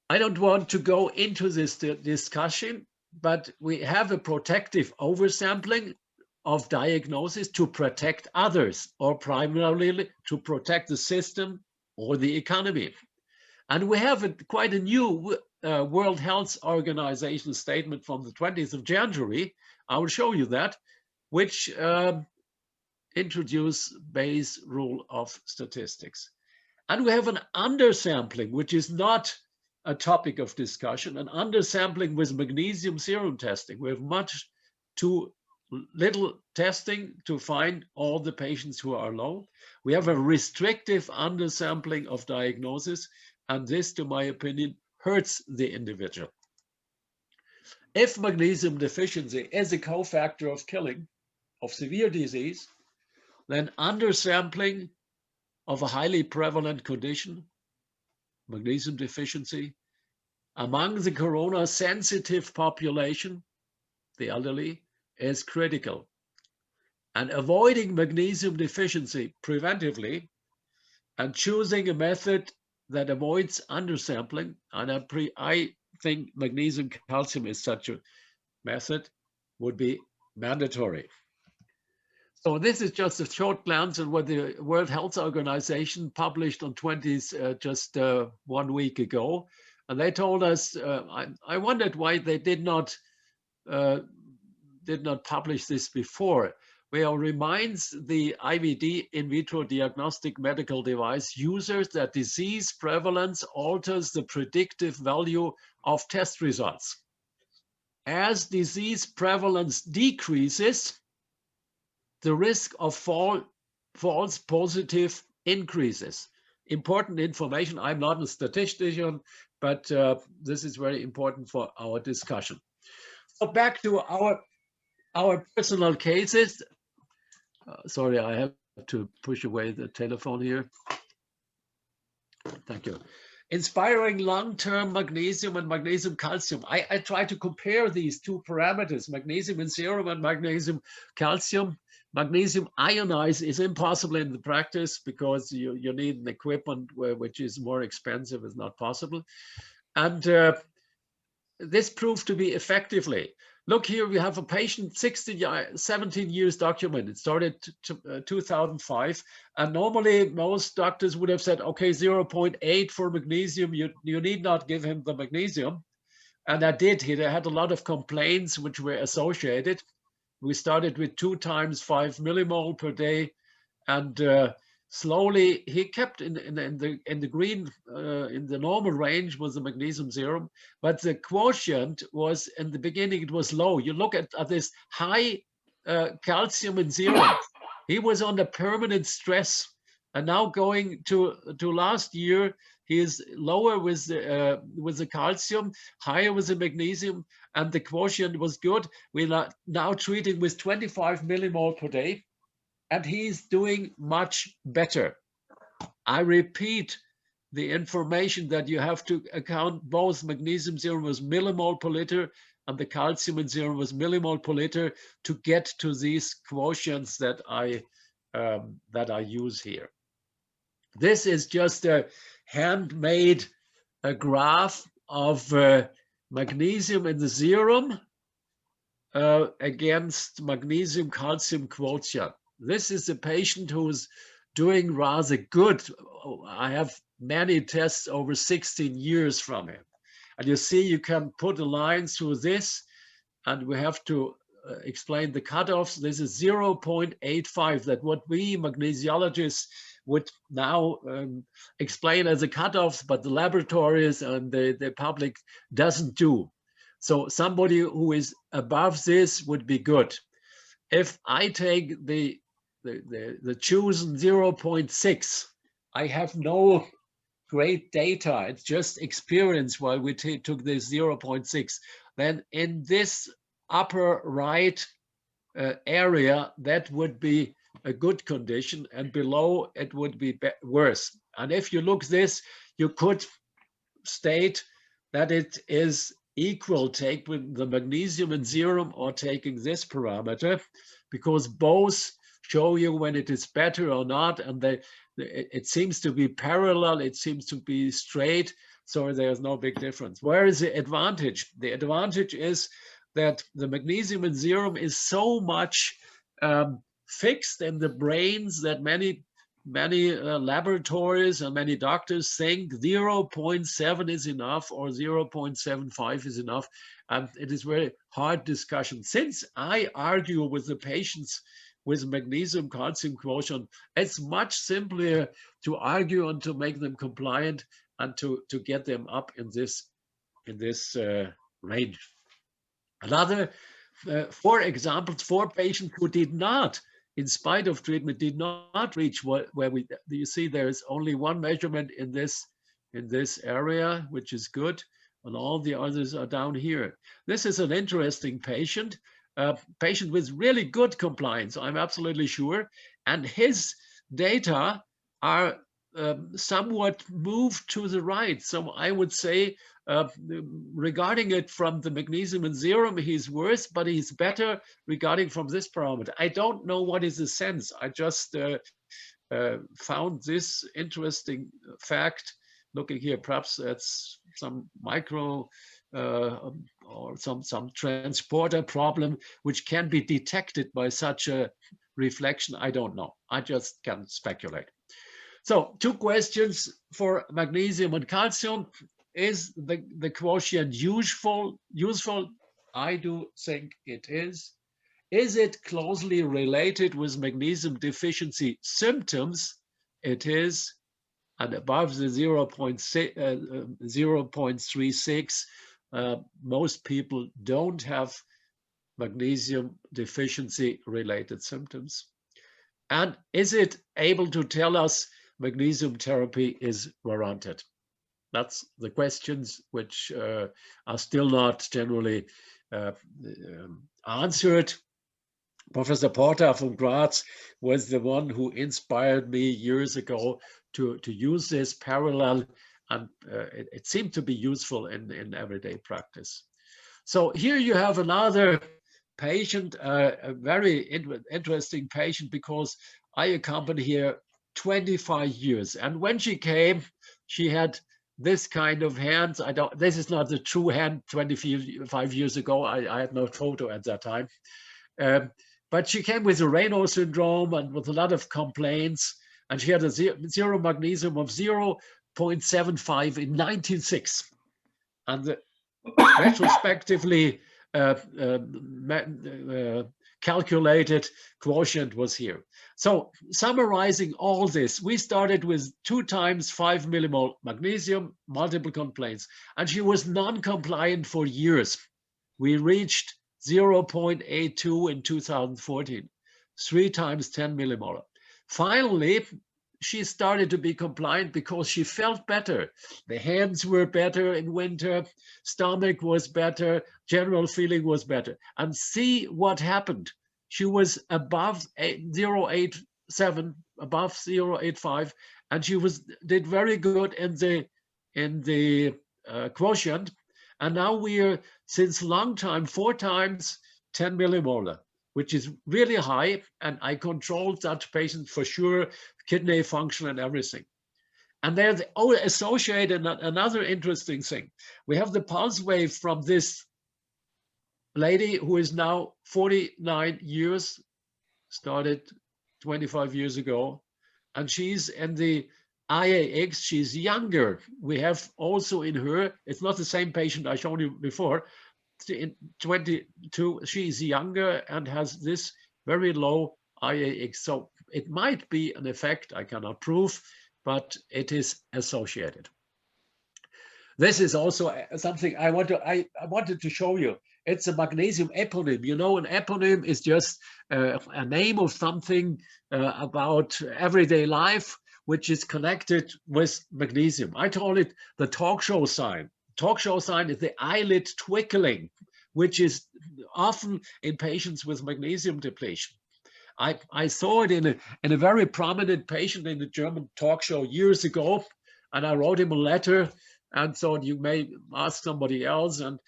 I don't want to go into this discussion, but we have a protective oversampling of diagnosis to protect others, or primarily to protect the system or the economy. And we have quite a new World Health Organization statement from the 20th of January. I will show you that, which introduce Bayes' rule of statistics. And we have an undersampling, which is not a topic of discussion, an undersampling with magnesium serum testing. We have much too little testing to find all the patients who are low. We have a restrictive undersampling of diagnosis, and this, to my opinion, hurts the individual. If magnesium deficiency is a cofactor of killing, of severe disease, then undersampling of a highly prevalent condition, magnesium deficiency, among the corona-sensitive population, the elderly, is critical. And avoiding magnesium deficiency preventively and choosing a method that avoids undersampling, and I think magnesium calcium is such a method, would be mandatory. So this is just a short glance at what the World Health Organization published on 20th just 1 week ago. And they told us, I wondered why they did not publish this before. Where it reminds the IVD, in vitro diagnostic medical device users, that disease prevalence alters the predictive value of test results. As disease prevalence decreases, the risk of false positive increases. Important information. I'm not a statistician, but this is very important for our discussion. So back to our personal cases. Sorry, I have to push away the telephone here. Thank you. Inspiring long-term magnesium and magnesium calcium. I try to compare these two parameters, magnesium in serum and magnesium calcium. Magnesium ionized is impossible in the practice because you need an equipment which is more expensive, is not possible. And this proved to be effectively. Look here, we have a patient, 17 years documented. It started 2005. And normally most doctors would have said, okay, 0.8 for magnesium. You need not give him the magnesium. And I did. He had a lot of complaints which were associated. We started with 2 times 5 millimole per day. And slowly he kept in the green, in the normal range was the magnesium serum, but the quotient was, in the beginning it was low. You look at this high calcium in serum. He was under permanent stress, and now going to last year, he is lower with the calcium, higher with the magnesium, and the quotient was good. We're now treating with 25 millimole per day. And he's doing much better. I repeat the information that you have to account both magnesium serum was millimole per liter and the calcium in serum was millimole per liter to get to these quotients that I use here. This is just a handmade graph of magnesium in the serum against magnesium calcium quotient. This is a patient who's doing rather good. I have many tests over 16 years from him. And you see, you can put a line through this, and we have to explain the cutoffs. This is 0.85, that what we magnesiologists would now explain as a cutoff, but the laboratories and the public doesn't do. So somebody who is above this would be good. If I take the chosen 0.6, I have no great data. It's just experience while we took this 0.6. Then in this upper right area, that would be a good condition, and below it would be worse. And if you look this, you could state that it is equal, take with the magnesium in serum or taking this parameter, because both show you when it is better or not, and it seems to be parallel, it seems to be straight, so there's no big difference. Where is the advantage? The advantage is that the magnesium in serum is so much fixed in the brains that many laboratories and many doctors think 0.7 is enough or 0.75 is enough. And it is very hard discussion. Since I argue with the patients with magnesium calcium quotient, it's much simpler to argue and to make them compliant and to get them up in this range. Another 4 examples, 4 patients who did not, in spite of treatment, did not reach where you see there is only one measurement in this area, which is good, and all the others are down here. This is an interesting patient, patient with really good compliance, I'm absolutely sure, and his data are somewhat moved to the right. So I would say, regarding it from the magnesium in serum, he's worse, but he's better regarding from this parameter. I don't know what is the sense. I just found this interesting fact. Looking here, perhaps that's some micro or some transporter problem which can be detected by such a reflection. I don't know. I just can speculate. So 2 questions for magnesium and calcium. Is the quotient useful? I do think it is. Is it closely related with magnesium deficiency symptoms? It is. And above the 0.36, most people don't have magnesium deficiency related symptoms. And is it able to tell us magnesium therapy is warranted? That's the questions which are still not generally answered. Professor Porter from Graz was the one who inspired me years ago to use this parallel, and it seemed to be useful in everyday practice. So here you have another patient, a very interesting patient, because I accompanied her 25 years. And when she came, she had this kind of hands. This is not the true hand 25 years ago. I had no photo at that time. But she came with a Raynaud syndrome and with a lot of complaints. And she had a zero magnesium of 0.75 in 1996. And retrospectively calculated quotient was here. So summarizing all this, we started with 2 times 5 millimole magnesium, multiple complaints, and she was non-compliant for years. We reached 0.82 in 2014, 3 times 10 millimolar. Finally, she started to be compliant because she felt better. The hands were better in winter, stomach was better, general feeling was better. And see what happened. She was above 0.87, above 0.85, and she did very good in the quotient. And now we are, since long time, 4 times 10 millimolar, which is really high. And I controlled that patient for sure, kidney function and everything. And they're all associated. Another interesting thing, we have the pulse wave from this lady who is now 49 years, started 25 years ago, and she's in the IAX, she's younger. We have also in her, it's not the same patient I showed you before, in 22, she's younger and has this very low IAX. So it might be an effect, I cannot prove, but it is associated. This is also something I wanted to show you. It's a magnesium eponym. You know, an eponym is just a name of something about everyday life, which is connected with magnesium. I call it the talk show sign. Talk show sign is the eyelid twinkling, which is often in patients with magnesium depletion. I saw it in a very prominent patient in the German talk show years ago, and I wrote him a letter and thought you may ask somebody else and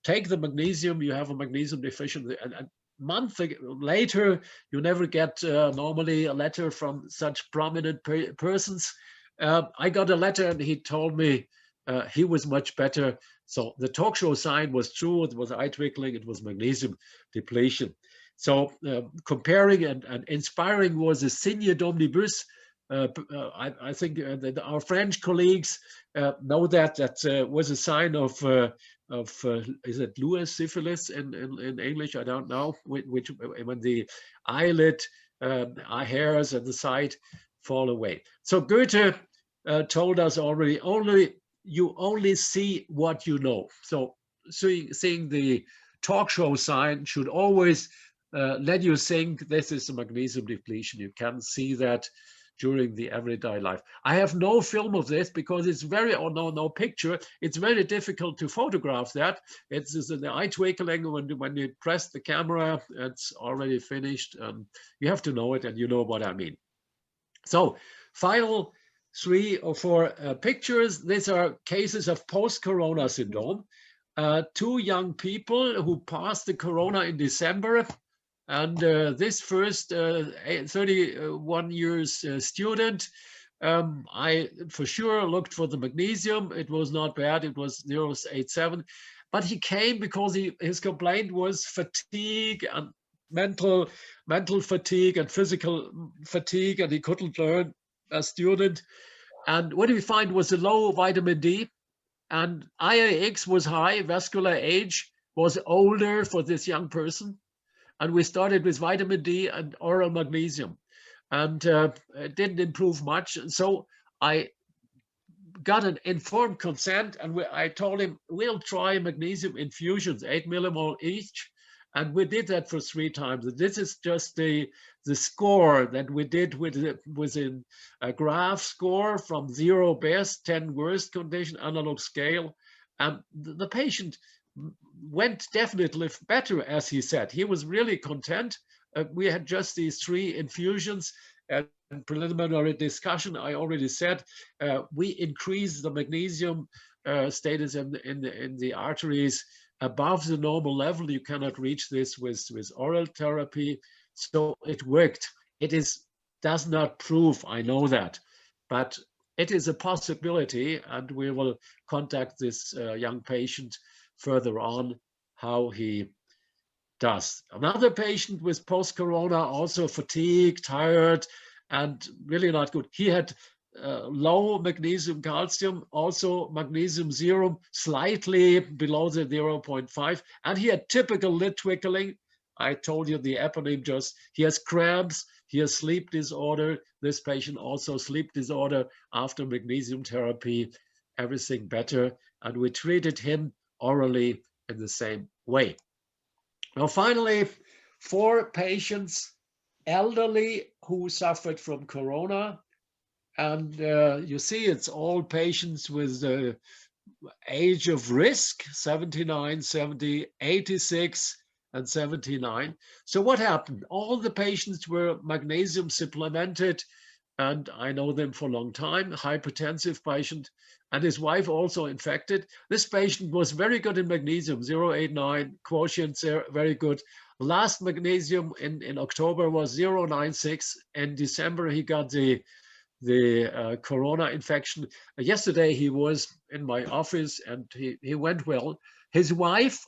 take the magnesium. You have a magnesium deficiency. And a month later, you never get normally a letter from such prominent persons. I got a letter and he told me he was much better. So the talk show sign was true. It was eye twinkling. It was magnesium depletion. So comparing and inspiring was a signe d'omnibus. I think that our French colleagues know that was a sign of is it Louis syphilis in English? I don't know. Which when the eyelid hairs at the side fall away. So Goethe told us already, you only see what you know. So seeing the talk show sign should always let you think this is a magnesium depletion. You can see that during the everyday life. I have no film of this because it's very, or no picture. It's very difficult to photograph that. It's in the eye twinkling when you press the camera, it's already finished. You have to know it and you know what I mean. So final 3 or 4 pictures. These are cases of post-corona syndrome. 2 young people who passed the corona in December. And this first 31 years student, I for sure looked for the magnesium. It was not bad. It was 0.87. But he came because his complaint was fatigue and mental fatigue and physical fatigue, and he couldn't learn as student. And what we find was a low vitamin D, and IAX was high, vascular age was older for this young person. And we started with vitamin D and oral magnesium, and it didn't improve much. So I got an informed consent, and I told him we'll try magnesium infusions, 8 millimole each, and we did that for 3 times. And this is just the score that we did within a graph score from 0 best, 10 worst condition, analog scale, and the patient went definitely better, as he said. He was really content. We had just these 3 infusions. And preliminary discussion, I already said, we increased the magnesium status in the arteries above the normal level. You cannot reach this with oral therapy. So it worked. It does not prove, I know that, but it is a possibility, and we will contact this young patient further on how he does. Another patient with post-corona, also fatigued, tired, and really not good. He had low magnesium calcium, also magnesium serum slightly below the 0.5, and he had typical lid twinkling. I told you the eponym just, he has cramps, he has sleep disorder. This patient also sleep disorder after magnesium therapy, everything better, and we treated him orally in the same way. Now, finally, 4 patients, elderly, who suffered from corona. And you see, it's all patients with the age of risk, 79, 70, 86, and 79. So what happened? All the patients were magnesium supplemented, and I know them for a long time, hypertensive patient, and his wife also infected. This patient was very good in magnesium, 0.89, quotients very good. Last magnesium in October was 0.96. In December, he got the the corona infection. Yesterday he was in my office and he went well. His wife,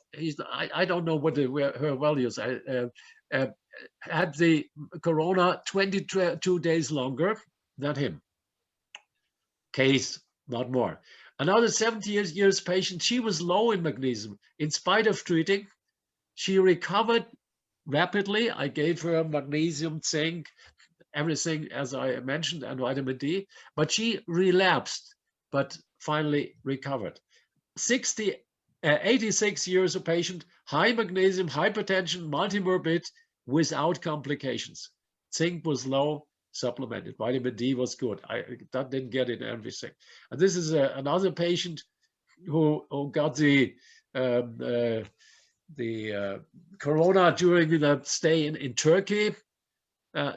I don't know what her values had the corona 22 days longer than him. Case, not more. Another 70 years patient, she was low in magnesium. In spite of treating, she recovered rapidly. I gave her magnesium, zinc, everything as I mentioned, and vitamin D, but she relapsed, but finally recovered. 86 years of patient, high magnesium, hypertension, multimorbid, without complications. Zinc was low, supplemented. Vitamin D was good. That didn't get in everything. And this is another patient who got the corona during the stay in Turkey.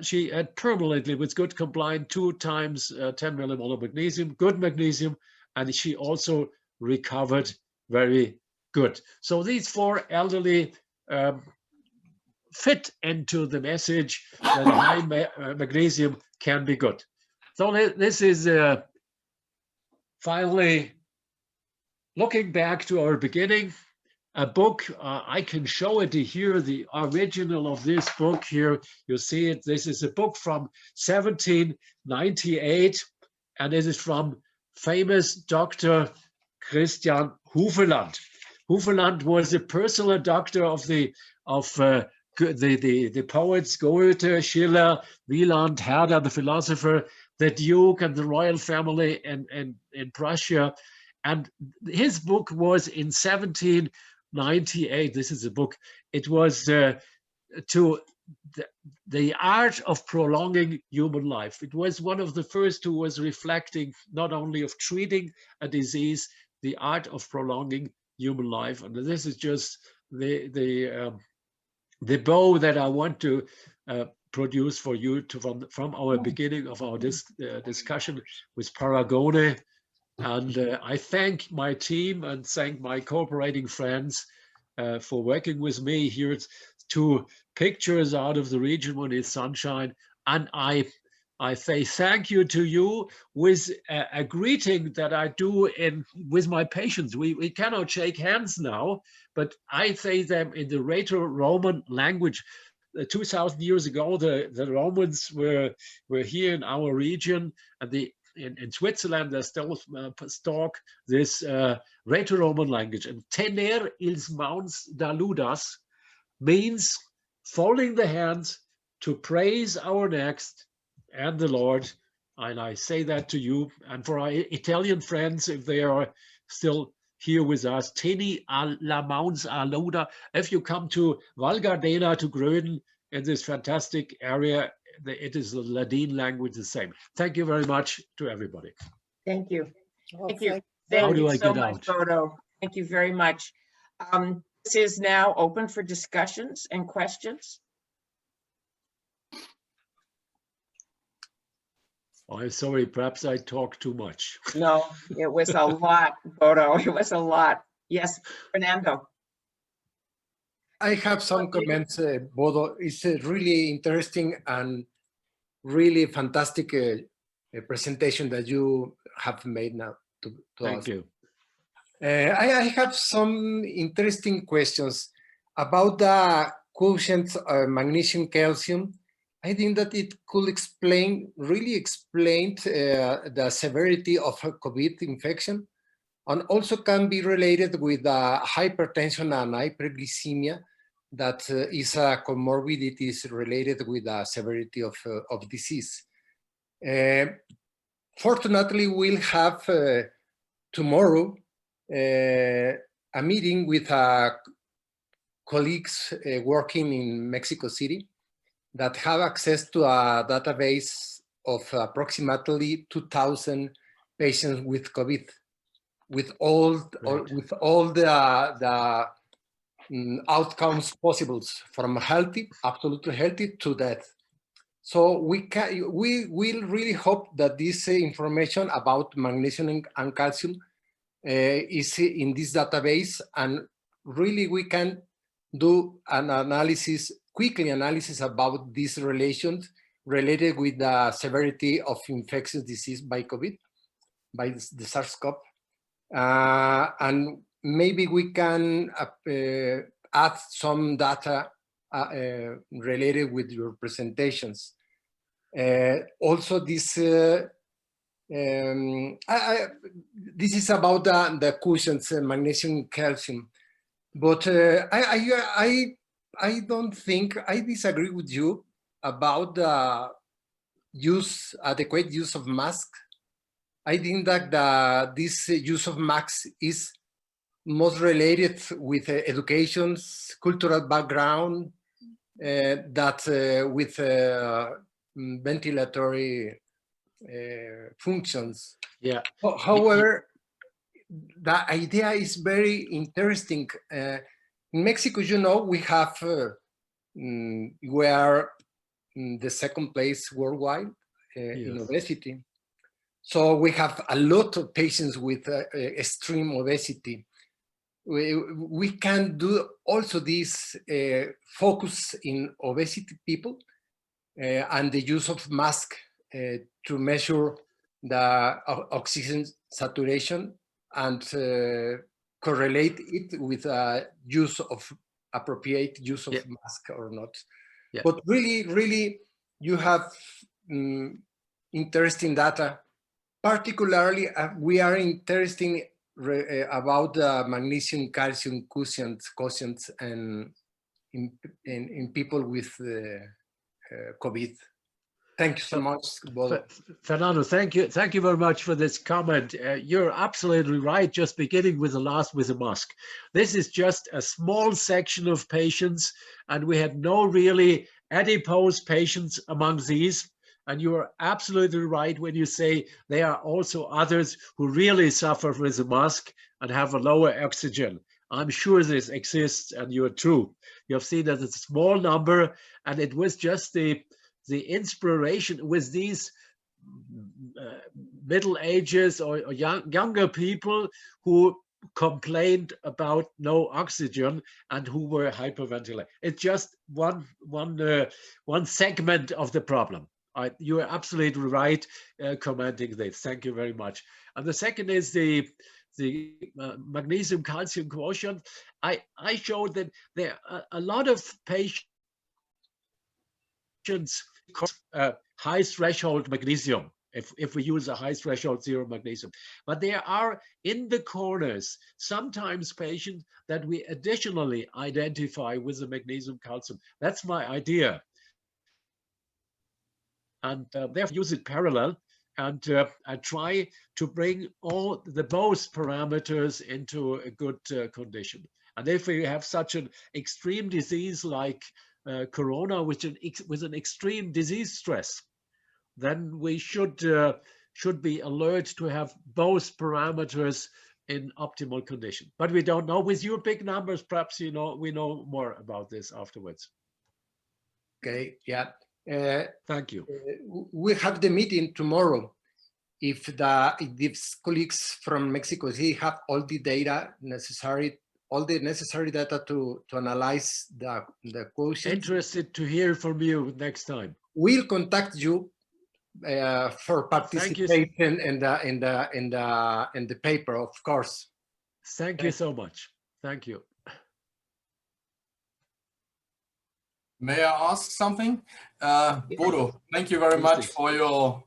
She had permanently, with good compliance, 2 times 10 millimolar magnesium, good magnesium, and she also recovered very good. So these 4 elderly fit into the message that high magnesium can be good. So this is finally looking back to our beginning. A book, I can show it here, the original of this book here. You see it. This is a book from 1798, and it is from famous Dr. Christian Hufeland. Hufeland was a personal doctor of the poets Goethe, Schiller, Wieland, Herder, the philosopher, the Duke, and the royal family in Prussia. And his book was in 1798. This is a book. It was to the art of prolonging human life. It was one of the first who was reflecting not only of treating a disease, the art of prolonging human life. And this is just the bow that I want to produce for you from our beginning of our discussion with Paragone. And I thank my team and thank my cooperating friends for working with me. Here it's 2 pictures out of the region when it's sunshine. And I say thank you to you with a greeting that I do with my patients. We cannot shake hands now, but I say them in the Rheto-Roman language. 2,000 years ago, the Romans were here in our region, and in Switzerland, they still talk this Rheto-Roman language. And tener ils mans daludas means folding the hands to praise our next and the Lord. And I say that to you. And for our Italian friends, if they are still here with us, teni la mans aluda. If you come to Val Gardena, to Gröden, in this fantastic area, it is the Ladin language the same. Thank you very much to everybody. Thank you. Thank you. How do I so get much, out? Bodo. Thank you very much. This is now open for discussions and questions. I'm sorry, perhaps I talk too much. No, it was a lot, Bodo. It was a lot. Yes, Fernando. I have some comments, Bodo. It's a really interesting and really fantastic presentation that you have made now to Thank us. you. I have some interesting questions about the quotient magnesium calcium. I think that it could really explain the severity of a COVID infection, and also can be related with hypertension and hyperglycemia, that is a comorbidity related with the severity of disease. Fortunately, we'll have tomorrow a meeting with colleagues working in Mexico City that have access to a database of approximately 2,000 patients with COVID, with all the outcomes possible, from healthy, absolutely healthy, to death. So we will really hope that this information about magnesium and calcium is in this database, and really we can do an analysis, quickly analysis about these relations related with the severity of infectious disease by COVID, by the SARS-CoV. And maybe we can add some data related with your presentations. Also, this this is about the quotients, magnesium, calcium, but I don't think, I disagree with you about the adequate use of masks. I think that this use of masks is most related with education, cultural background, that with ventilatory functions. Yeah. However, the idea is very interesting. In Mexico, you know, we have, we are the second place worldwide in obesity. So we have a lot of patients with extreme obesity. We can do also this focus in obesity people and the use of mask to measure the oxygen saturation and correlate it with use of appropriate use of mask or not. Yeah. But really, you have interesting data. Particularly, we are interested about the magnesium calcium quotients and in people with COVID. Thank you so much, Bodo. Fernando, thank you very much for this comment. You're absolutely right, just beginning with the last with the mask. This is just a small section of patients, and we had no really adipose patients among these. And you are absolutely right when you say there are also others who really suffer with the mask and have a lower oxygen. I'm sure this exists, and you're true. You have seen that it's a small number, and it was just the inspiration with these middle ages or younger people who complained about no oxygen and who were hyperventilating. It's just one segment of the problem. You are absolutely right commenting this. Thank you very much. And the second is the magnesium calcium quotient. I showed that there are a lot of patients high threshold magnesium if we use a high threshold zero magnesium. But there are in the corners sometimes patients that we additionally identify with the magnesium calcium. That's my idea. And therefore use it parallel and try to bring all both parameters into a good condition. And if we have such an extreme disease like corona, with an extreme disease stress, then we should be alert to have both parameters in optimal condition. But we don't know. With your big numbers, perhaps we know more about this afterwards. Okay. Yeah. Thank you. We have the meeting tomorrow. If these colleagues from Mexico have all the data necessary, all the necessary data to analyze the quotient. Interested to hear from you next time. We'll contact you for participation in the paper, of course. Thank you so much. Thank you. May I ask something? Bodo, thank you very much for your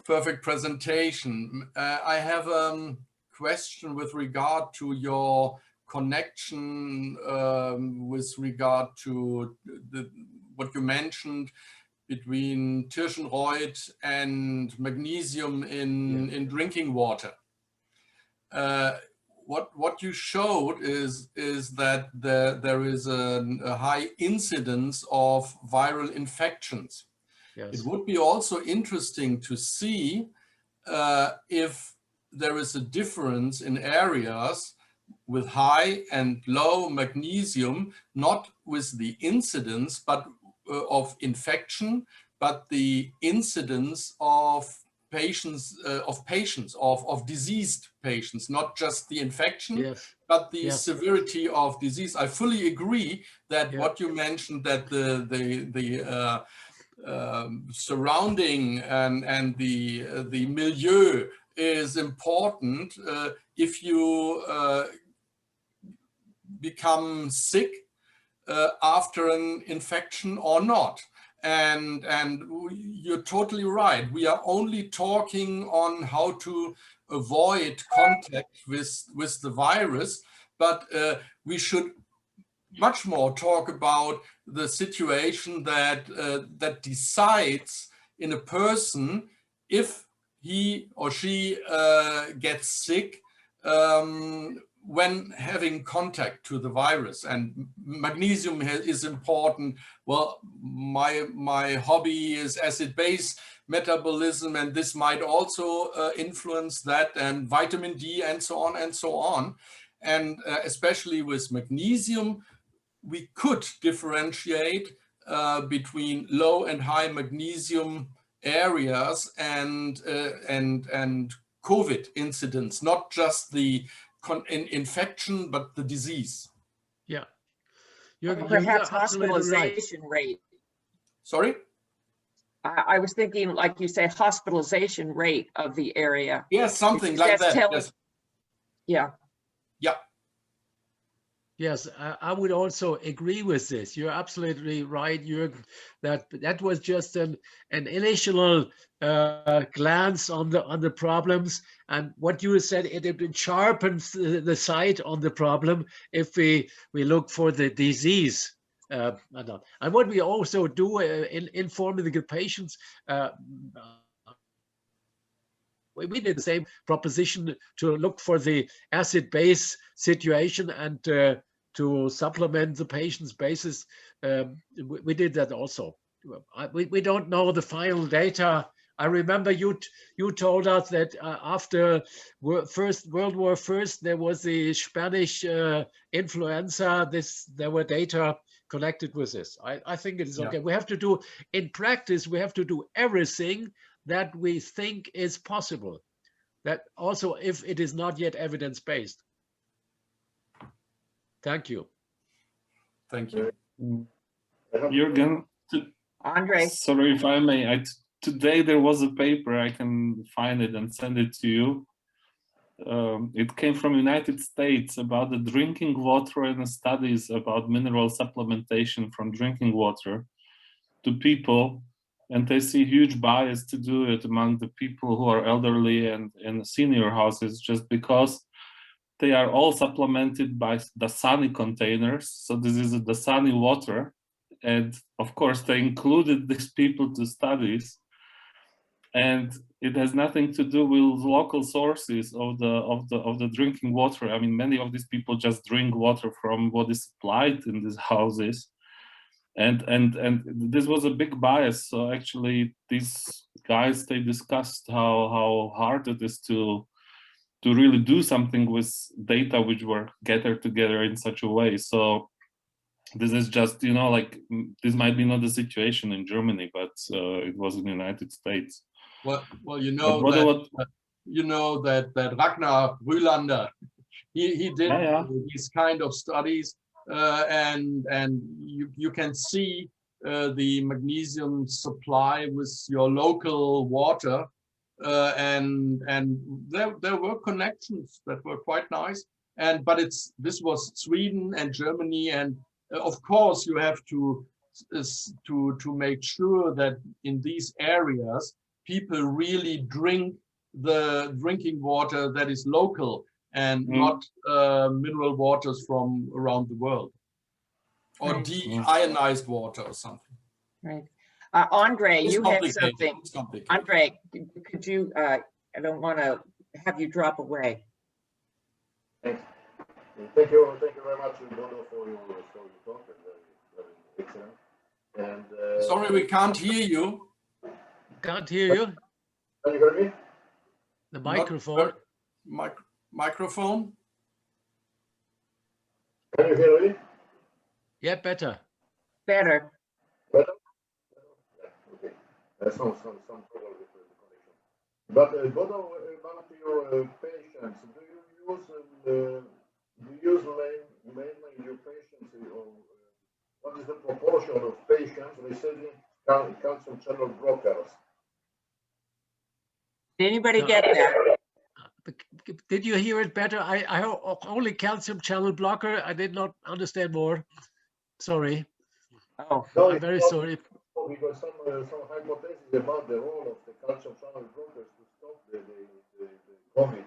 perfect presentation. I have a question with regard to your connection with regard to what you mentioned between Tirschenreuth and magnesium in drinking water. What you showed is that there is a high incidence of viral infections. Yes. It would be also interesting to see if there is a difference in areas with high and low magnesium, not with the incidence of infection, but the incidence of diseased patients, not just the infection, yes, but the yes, severity of disease. I fully agree that what you mentioned, that the surrounding and the milieu is important if you become sick after an infection or not. And you're totally right. We are only talking on how to avoid contact with the virus, but we should much more talk about the situation that that decides in a person if he or she gets sick when having contact to the virus. And magnesium is important. Well, my hobby is acid-base metabolism, and this might also influence that, and vitamin D, and so on and so on. And especially with magnesium, we could differentiate between low and high magnesium areas and COVID incidents, not just the infection, but the disease. Yeah. Perhaps hospitalization rate. Sorry? I was thinking, like you say, hospitalization rate of the area. Yes, something like that. Yes. Yeah. Yeah. Yes, I would also agree with this. You're absolutely right, Jürgen, that was just an initial glance on the problems, and what you said, it sharpens the sight on the problem if we look for the disease. And what we also do in informing the patients, we did the same proposition to look for the acid-base situation and to supplement the patient's basis. We did that also. We don't know the final data. I remember you told us that after First World War I, there was the Spanish influenza. There were data connected with this. I think it is okay. We have to do, in practice, we have to do everything that we think is possible. That also if it is not yet evidence-based. Thank you. Thank you. Jürgen, Andre. Sorry if I may. Today there was a paper, I can find it and send it to you. It came from United States about the drinking water and studies about mineral supplementation from drinking water to people. And they see huge bias to do it among the people who are elderly and in senior houses, just because they are all supplemented by Dasani containers. So this is the Dasani water. And of course, they included these people to studies. And it has nothing to do with local sources of the drinking water. I mean, many of these people just drink water from what is supplied in these houses. And this was a big bias. So actually, these guys, they discussed how hard it is to really do something with data which were gathered together in such a way. So this is just, you know, like, this might be not the situation in Germany, but it was in the United States. Well, you know that Ragnar Rühlander, he did these kind of studies, and you can see the magnesium supply with your local water, and there were connections that were quite nice. But this was Sweden and Germany, and of course you have to make sure that in these areas people really drink the drinking water that is local and not mineral waters from around the world, or deionized water or something. Right. Andre, you had something. Andre, could you, I don't want to have you drop away. Thanks. Thank you very much, Bodo, for your talk. Very excellent. And sorry, we can't hear you. Can't hear you. Can you hear me? The microphone. Microphone. Can you hear me? Yeah, better. Better. Better? Yeah, okay. Some trouble with the connection. But Bodo, about your patients, do you use mainly your patients, or what is the proportion of patients receiving calcium channel blockers. Did anybody get that? Did you hear it better? I only calcium channel blocker. I did not understand more. Sorry. Oh, I'm very sorry. Because some hypotheses about the role of the calcium channel blockers to stop the COVID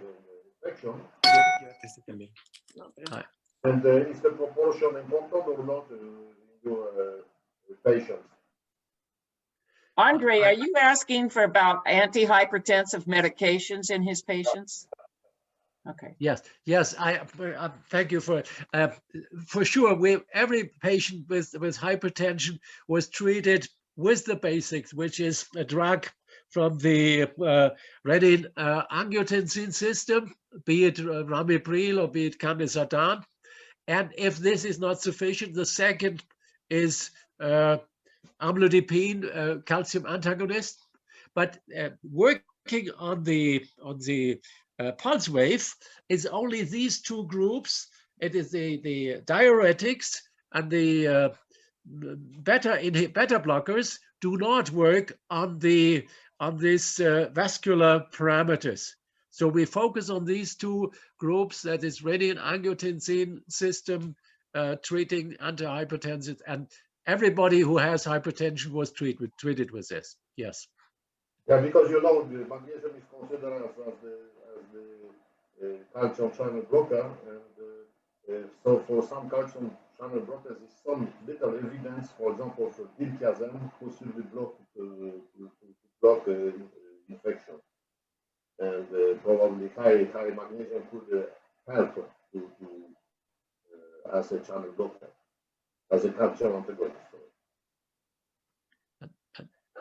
infection. And is the proportion important or not in your patients? Andre, are you asking for about antihypertensive medications in his patients? Okay. Yes. I thank you for it. For sure, every patient with hypertension was treated with the basics, which is a drug from the renin-angiotensin system, be it ramipril or be it candesartan. And if this is not sufficient, the second is amlodipine, calcium antagonist. But working on the pulse wave is only these two groups. It is the diuretics and the beta blockers do not work on this vascular parameters. So we focus on these two groups, that is renin-angiotensin system treating antihypertensive, and everybody who has hypertension was treated with this. Yes. Yeah, because the magnesium is considered as the calcium channel blocker, and so for some calcium channel blockers is some little evidence, for example, for diltiazem, possibly block infection, and probably high magnesium could help to as a channel blocker, as a calcium antagonist.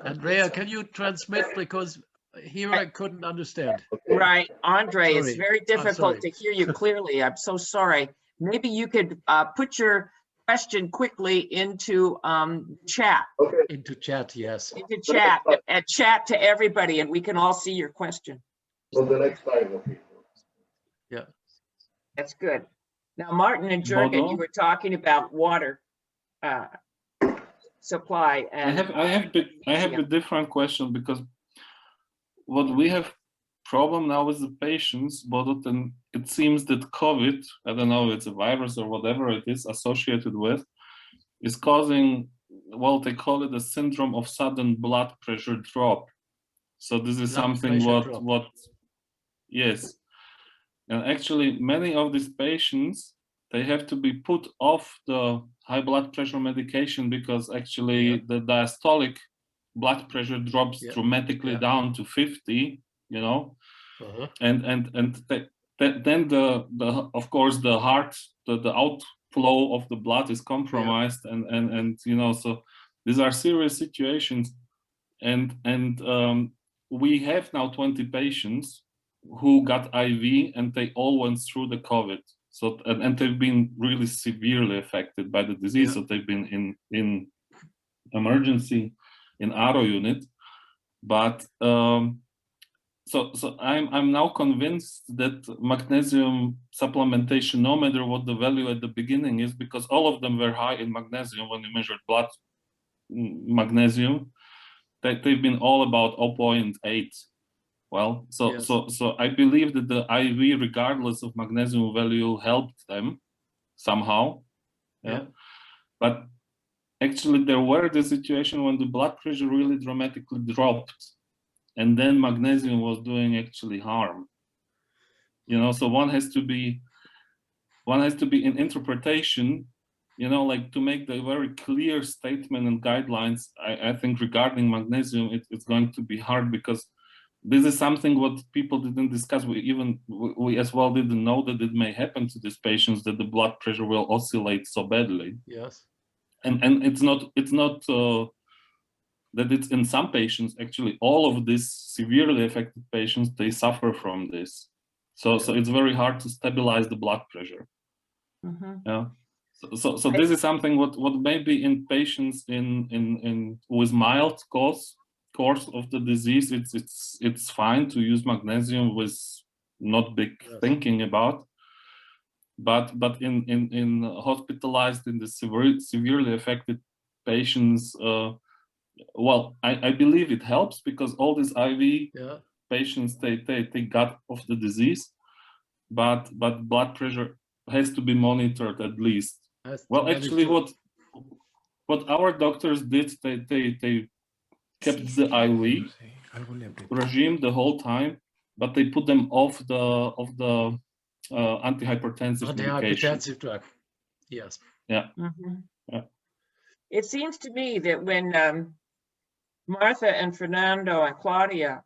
Andrea, can you transmit, because here I couldn't understand. Right, Andre, Sorry. it's very difficult to hear you clearly. I'm so sorry. Maybe you could put your question quickly into chat. Okay. Into chat, yes. Into chat, and chat to everybody, and we can all see your question. So the next time, okay. Yeah. That's good. Now, Martin and Jürgen, you were talking about water supply. And I have a different question, because what we have problem now with the patients, but then it seems that COVID, I don't know if it's a virus or whatever it is associated with, is causing, well, they call it a syndrome of sudden blood pressure drop. So this is something yes. And actually many of these patients, they have to be put off the high blood pressure medication, because actually the diastolic blood pressure drops dramatically down to 50, you know, and then the of course the heart, the outflow of the blood is compromised, and you know, so these are serious situations, and we have now 20 patients who got IV, and they all went through the COVID. So and they've been really severely affected by the disease. So they've been in emergency in RO unit, but so I'm now convinced that magnesium supplementation, no matter what the value at the beginning is, because all of them were high in magnesium when we measured blood magnesium, that they've been all about 0.8. Well, so I believe that the IV, regardless of magnesium value, helped them somehow. Yeah. But actually, there were the situation when the blood pressure really dramatically dropped, and then magnesium was doing actually harm. You know, so one has to be in interpretation, you know, like to make the very clear statement and guidelines. I think regarding magnesium, it's going to be hard, because this is something what people didn't discuss. We as well didn't know that it may happen to these patients, that the blood pressure will oscillate so badly. Yes. And it's not that it's in some patients, actually all of these severely affected patients, they suffer from this. So it's very hard to stabilize the blood pressure. Yeah. So this is something what maybe in patients in with mild course of the disease, it's fine to use magnesium with not big thinking about, but in hospitalized, in the severely affected patients, well, I believe it helps because all these IV patients, they got of the disease, but blood pressure has to be monitored at least. Well, actually, what our doctors did, they kept the IV regime the whole time, but they put them off the antihypertensive medication. Antihypertensive drug. Yes. Yeah. Yeah. It seems to me that when Martha and Fernando and Claudia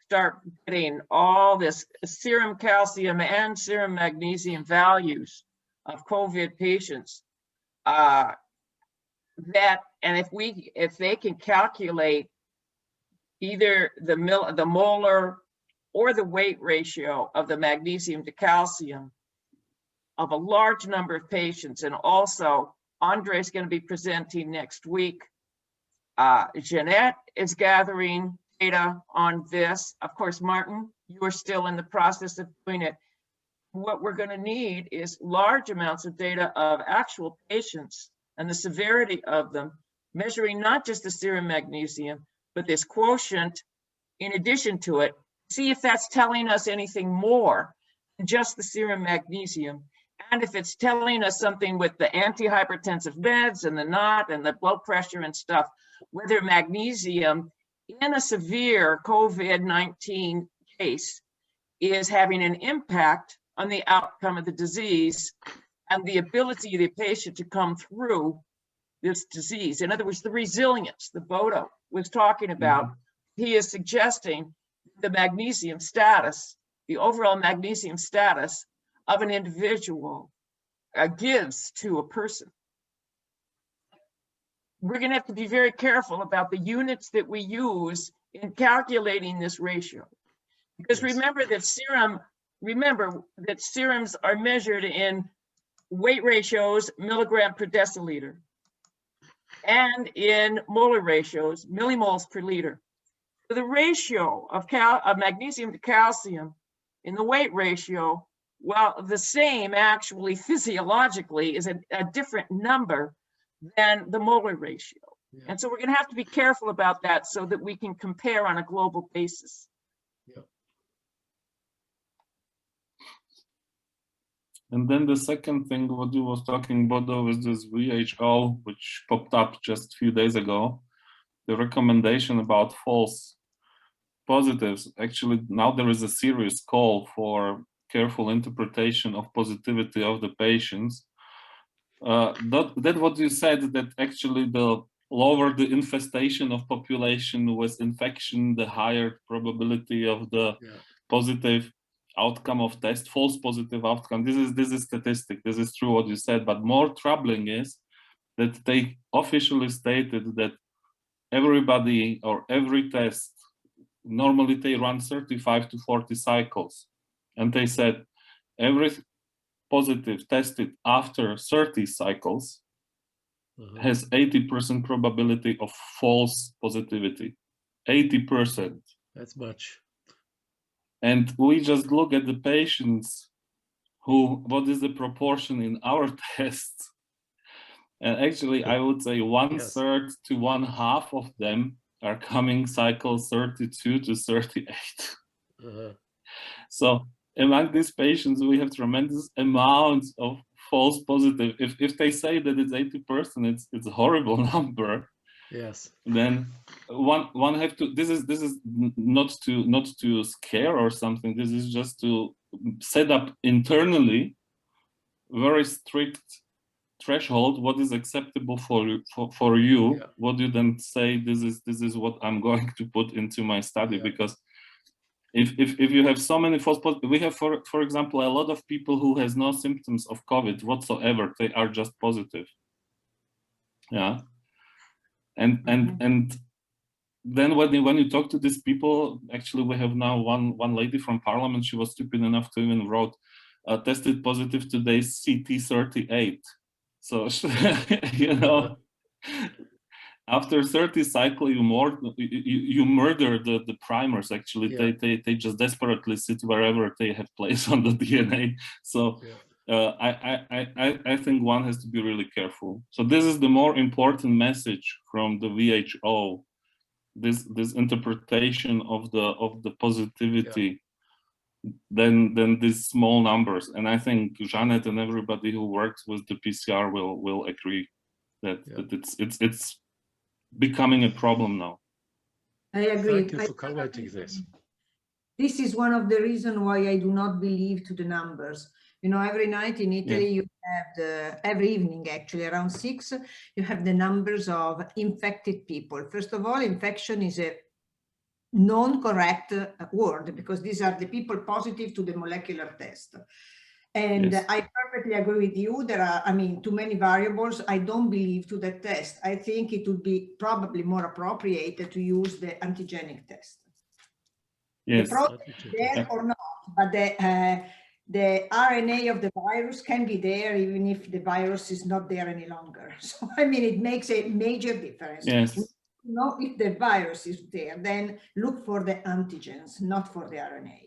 start getting all this serum calcium and serum magnesium values of COVID patients, and if they can calculate either the molar or the weight ratio of the magnesium to calcium of a large number of patients, and also Andre's going to be presenting next week. Jeanette is gathering data on this. Of course, Martin, you are still in the process of doing it. What we're going to need is large amounts of data of actual patients and the severity of them, measuring not just the serum magnesium, but this quotient in addition to it, see if that's telling us anything more than just the serum magnesium. And if it's telling us something with the antihypertensive meds and the NOT and the blood pressure and stuff, whether magnesium in a severe COVID-19 case is having an impact on the outcome of the disease and the ability of the patient to come through this disease. In other words, the resilience that Bodo was talking about, he is suggesting the magnesium status, the overall magnesium status of an individual gives to a person. We're going to have to be very careful about the units that we use in calculating this ratio, because remember that serums are measured in weight ratios, milligram per deciliter, and in molar ratios, millimoles per liter. So the ratio of magnesium to calcium in the weight ratio, well, the same actually physiologically is a different number than the molar ratio. Yeah. And so we're going to have to be careful about that so that we can compare on a global basis. Yeah. And then the second thing what you was talking about was this WHO, which popped up just a few days ago, the recommendation about false positives. Actually, now there is a serious call for careful interpretation of positivity of the patients. That what you said, that actually the lower the infestation of population with infection, the higher probability of the positive outcome of test, false positive outcome. This is statistic. This is true what you said, but more troubling is that they officially stated that everybody or every test, normally they run 35 to 40 cycles. And they said every positive tested after 30 cycles has 80% probability of false positivity. 80%. That's much. And we just look at the patients what is the proportion in our tests? And actually, I would say 1/3 to 1/2 of them are coming cycle 32 to 38. So among these patients, we have tremendous amounts of false positive. If they say that it's 80%, it's a horrible number. Yes. Then one have to. This is not to scare or something. This is just to set up internally very strict threshold. What is acceptable for you? Yeah. What you then say? This is what I'm going to put into my study, because if you have so many false positives, we have for example a lot of people who has no symptoms of COVID whatsoever. They are just positive. Yeah. And then when you talk to these people, actually we have now one lady from Parliament. She was stupid enough to even wrote tested positive today CT38. So you know, after 30 cycle you murder the primers. Actually, they just desperately sit wherever they have place on the DNA. So I think one has to be really careful. So this is the more important message from the WHO. This interpretation of the positivity than these small numbers. And I think Janet and everybody who works with the PCR will agree that it's becoming a problem now. I agree. Thank you for commenting this. This is one of the reasons why I do not believe to the numbers. You know, every night in Italy, you have every evening, actually, around 6, you have the numbers of infected people. First of all, infection is a non-correct word, because these are the people positive to the molecular test. And I perfectly agree with you. There are, I mean, too many variables. I don't believe to the test. I think it would be probably more appropriate to use the antigenic test. Yes. The problem is there or not, but the RNA of the virus can be there even if the virus is not there any longer. So, I mean, it makes a major difference. Yes. We know if the virus is there, then look for the antigens, not for the RNA.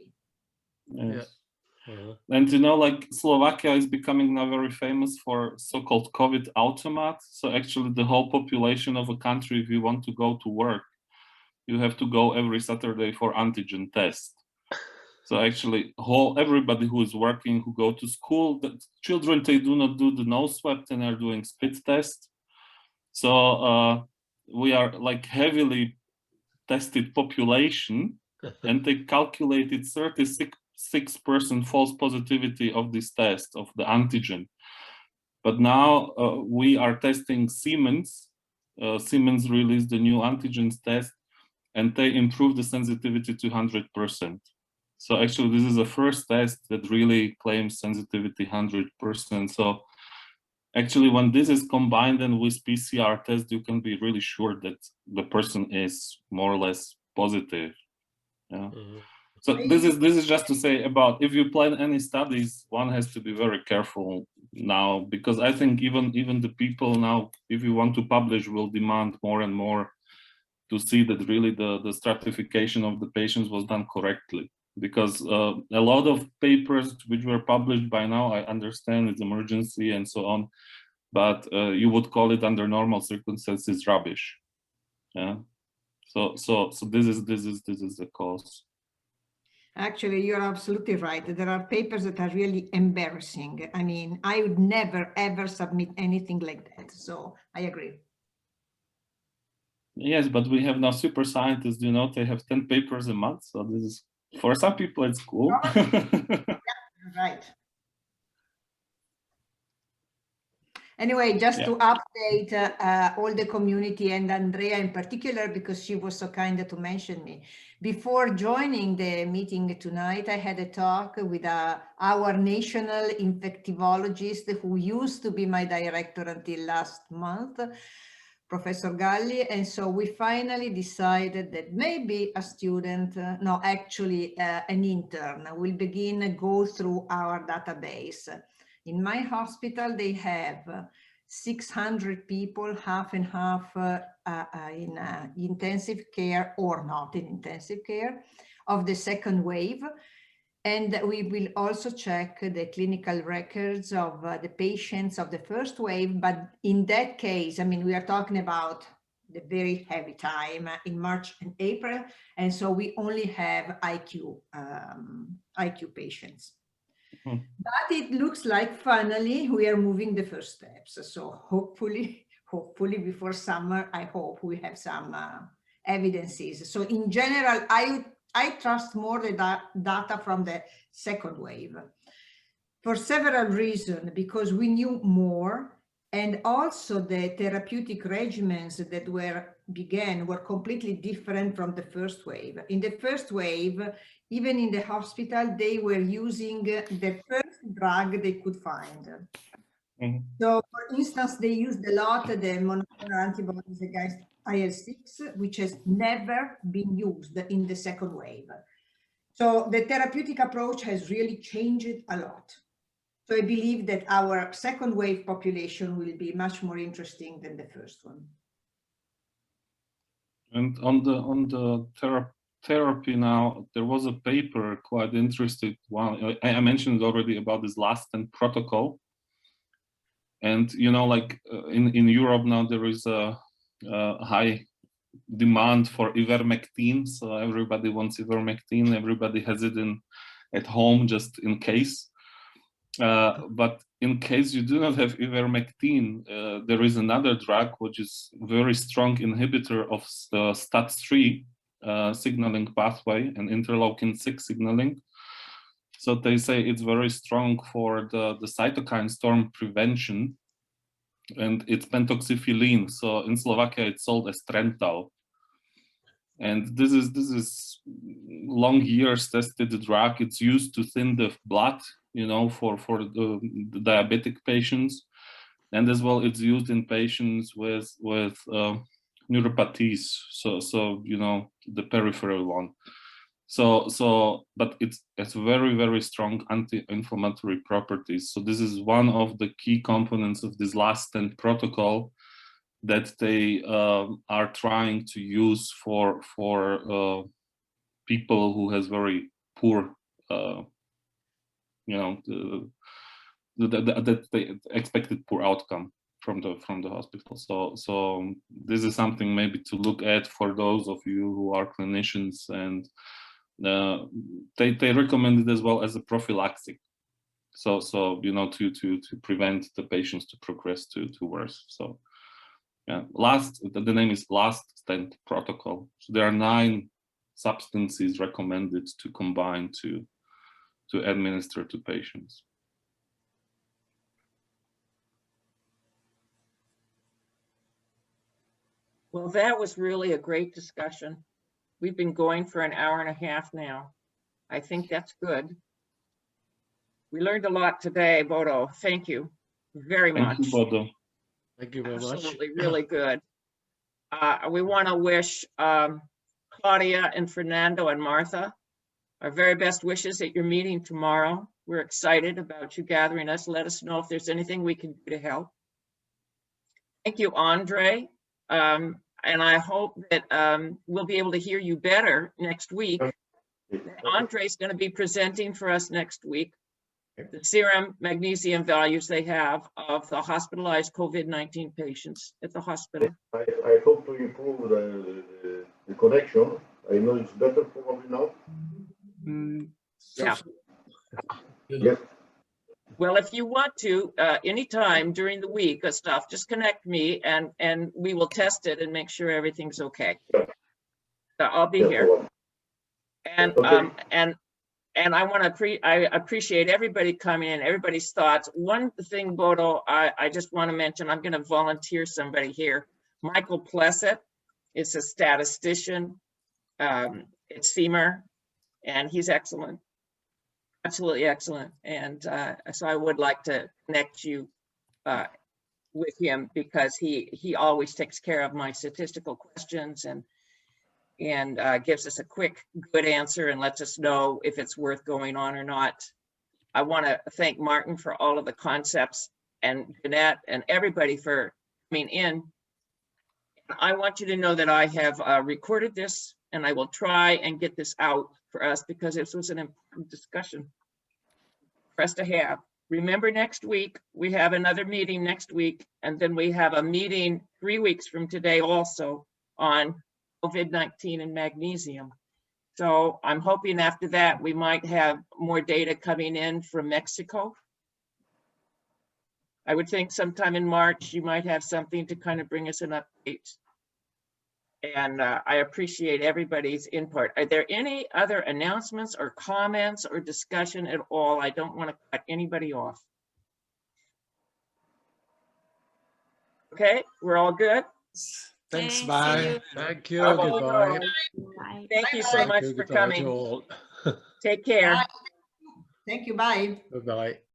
Yes. And you know, like Slovakia is becoming now very famous for so-called COVID automat. So actually the whole population of a country, if you want to go to work, you have to go every Saturday for antigen test. So actually everybody who is working, who go to school, the children, they do not do the nose swab, they are doing spit test. So we are like heavily tested population, and they calculated 36% false positivity of this test of the antigen. But now we are testing Siemens. Siemens released the new Antigens Test, and they improved the sensitivity to 100%. So actually, this is the first test that really claims sensitivity 100%. So actually, when this is combined then with PCR test, you can be really sure that the person is more or less positive. Yeah. So this is just to say about if you plan any studies, one has to be very careful now, because I think even the people now, if you want to publish, will demand more and more to see that really the stratification of the patients was done correctly. Because a lot of papers which were published by now, I understand it's emergency and so on, but you would call it under normal circumstances rubbish. Yeah. So this is the cause. Actually, you're absolutely right. There are papers that are really embarrassing. I mean, I would never, ever submit anything like that. So I agree. Yes, but we have now super scientists, you know, they have 10 papers a month. So this is, for some people, it's cool. Yeah, right. Anyway, just to update all the community and Andrea in particular, because she was so kind to mention me. Before joining the meeting tonight, I had a talk with our national infectivologist who used to be my director until last month, Professor Galli. And so we finally decided that maybe a student, no, actually an intern will go through our database. In my hospital, they have 600 people, half and half in intensive care or not in intensive care of the second wave. And we will also check the clinical records of the patients of the first wave. But in that case, I mean, we are talking about the very heavy time in March and April. And so we only have IQ patients. But it looks like finally we are moving the first steps. So hopefully before summer, I hope we have some evidences. So in general, I trust more the data from the second wave for several reasons, because we knew more, and also the therapeutic regimens that were completely different from the first wave. In the first wave, even in the hospital, they were using the first drug they could find. So, for instance, they used a lot the monoclonal antibodies against IL-6, which has never been used in the second wave. So the therapeutic approach has really changed a lot. So I believe that our second wave population will be much more interesting than the first one. And on the therapy now, there was a paper quite interesting one. I mentioned already about this last stent protocol. And, you know, like in Europe now, there is a high demand for ivermectin. So everybody wants ivermectin. Everybody has it at home just in case. But in case you do not have ivermectin, there is another drug which is very strong inhibitor of STAT3 signaling pathway and interleukin-6 signaling. So they say it's very strong for the cytokine storm prevention, and it's pentoxiphylline. So in Slovakia, it's sold as Trental. And this is long years tested drug. It's used to thin the blood, you know, for the diabetic patients, and as well it's used in patients with neuropathies. So you know, the peripheral one. So but it's very, very strong anti-inflammatory properties. So this is one of the key components of this last stent protocol that they are trying to use for people who has very poor, you know, the expected poor outcome from the hospital. So this is something maybe to look at for those of you who are clinicians, and they recommend it as well as a prophylactic. So you know, to prevent the patients to progress to worse. So yeah, the name is last stent protocol. So there are 9 substances recommended to combine to administer to patients. Well, that was really a great discussion. We've been going for an hour and a half now. I think that's good. We learned a lot today, Bodo. Thank you very much. Thank you, Bodo. Thank you very much. Absolutely, really good. We want to wish Claudia and Fernando and Martha our very best wishes at your meeting tomorrow. We're excited about you gathering us. Let us know if there's anything we can do to help. Thank you, Andre. And I hope that we'll be able to hear you better next week. Andre is going to be presenting for us next week the serum magnesium values they have of the hospitalized COVID-19 patients at the hospital. I hope to improve the connection. I know it's better probably now. Yeah. Yes. Well, if you want to, anytime during the week or stuff, just connect me and we will test it and make sure everything's okay. So I'll be here. And and I want to I appreciate everybody coming in, everybody's thoughts. One thing, Bodo, I just want to mention, I'm going to volunteer somebody here. Michael Plessett is a statistician at C.M.E.R, and he's excellent. Absolutely excellent. And so I would like to connect you with him, because he always takes care of my statistical questions and gives us a quick, good answer and lets us know if it's worth going on or not. I want to thank Martin for all of the concepts, and Jeanette and everybody for coming in. I want you to know that I have recorded this, and I will try and get this out for us, because this was an important discussion for us to have. Remember, next week, we have another meeting next week, and then we have a meeting 3 weeks from today also on COVID-19 and magnesium. So I'm hoping after that we might have more data coming in from Mexico. I would think sometime in March you might have something to kind of bring us an update. And I appreciate everybody's input. Are there any other announcements or comments or discussion at all? I don't want to cut anybody off. Okay, we're all good? Thanks, bye. Thank you, Bye. goodbye. Thank you so much for coming. Take care. Thank you, bye. Goodbye.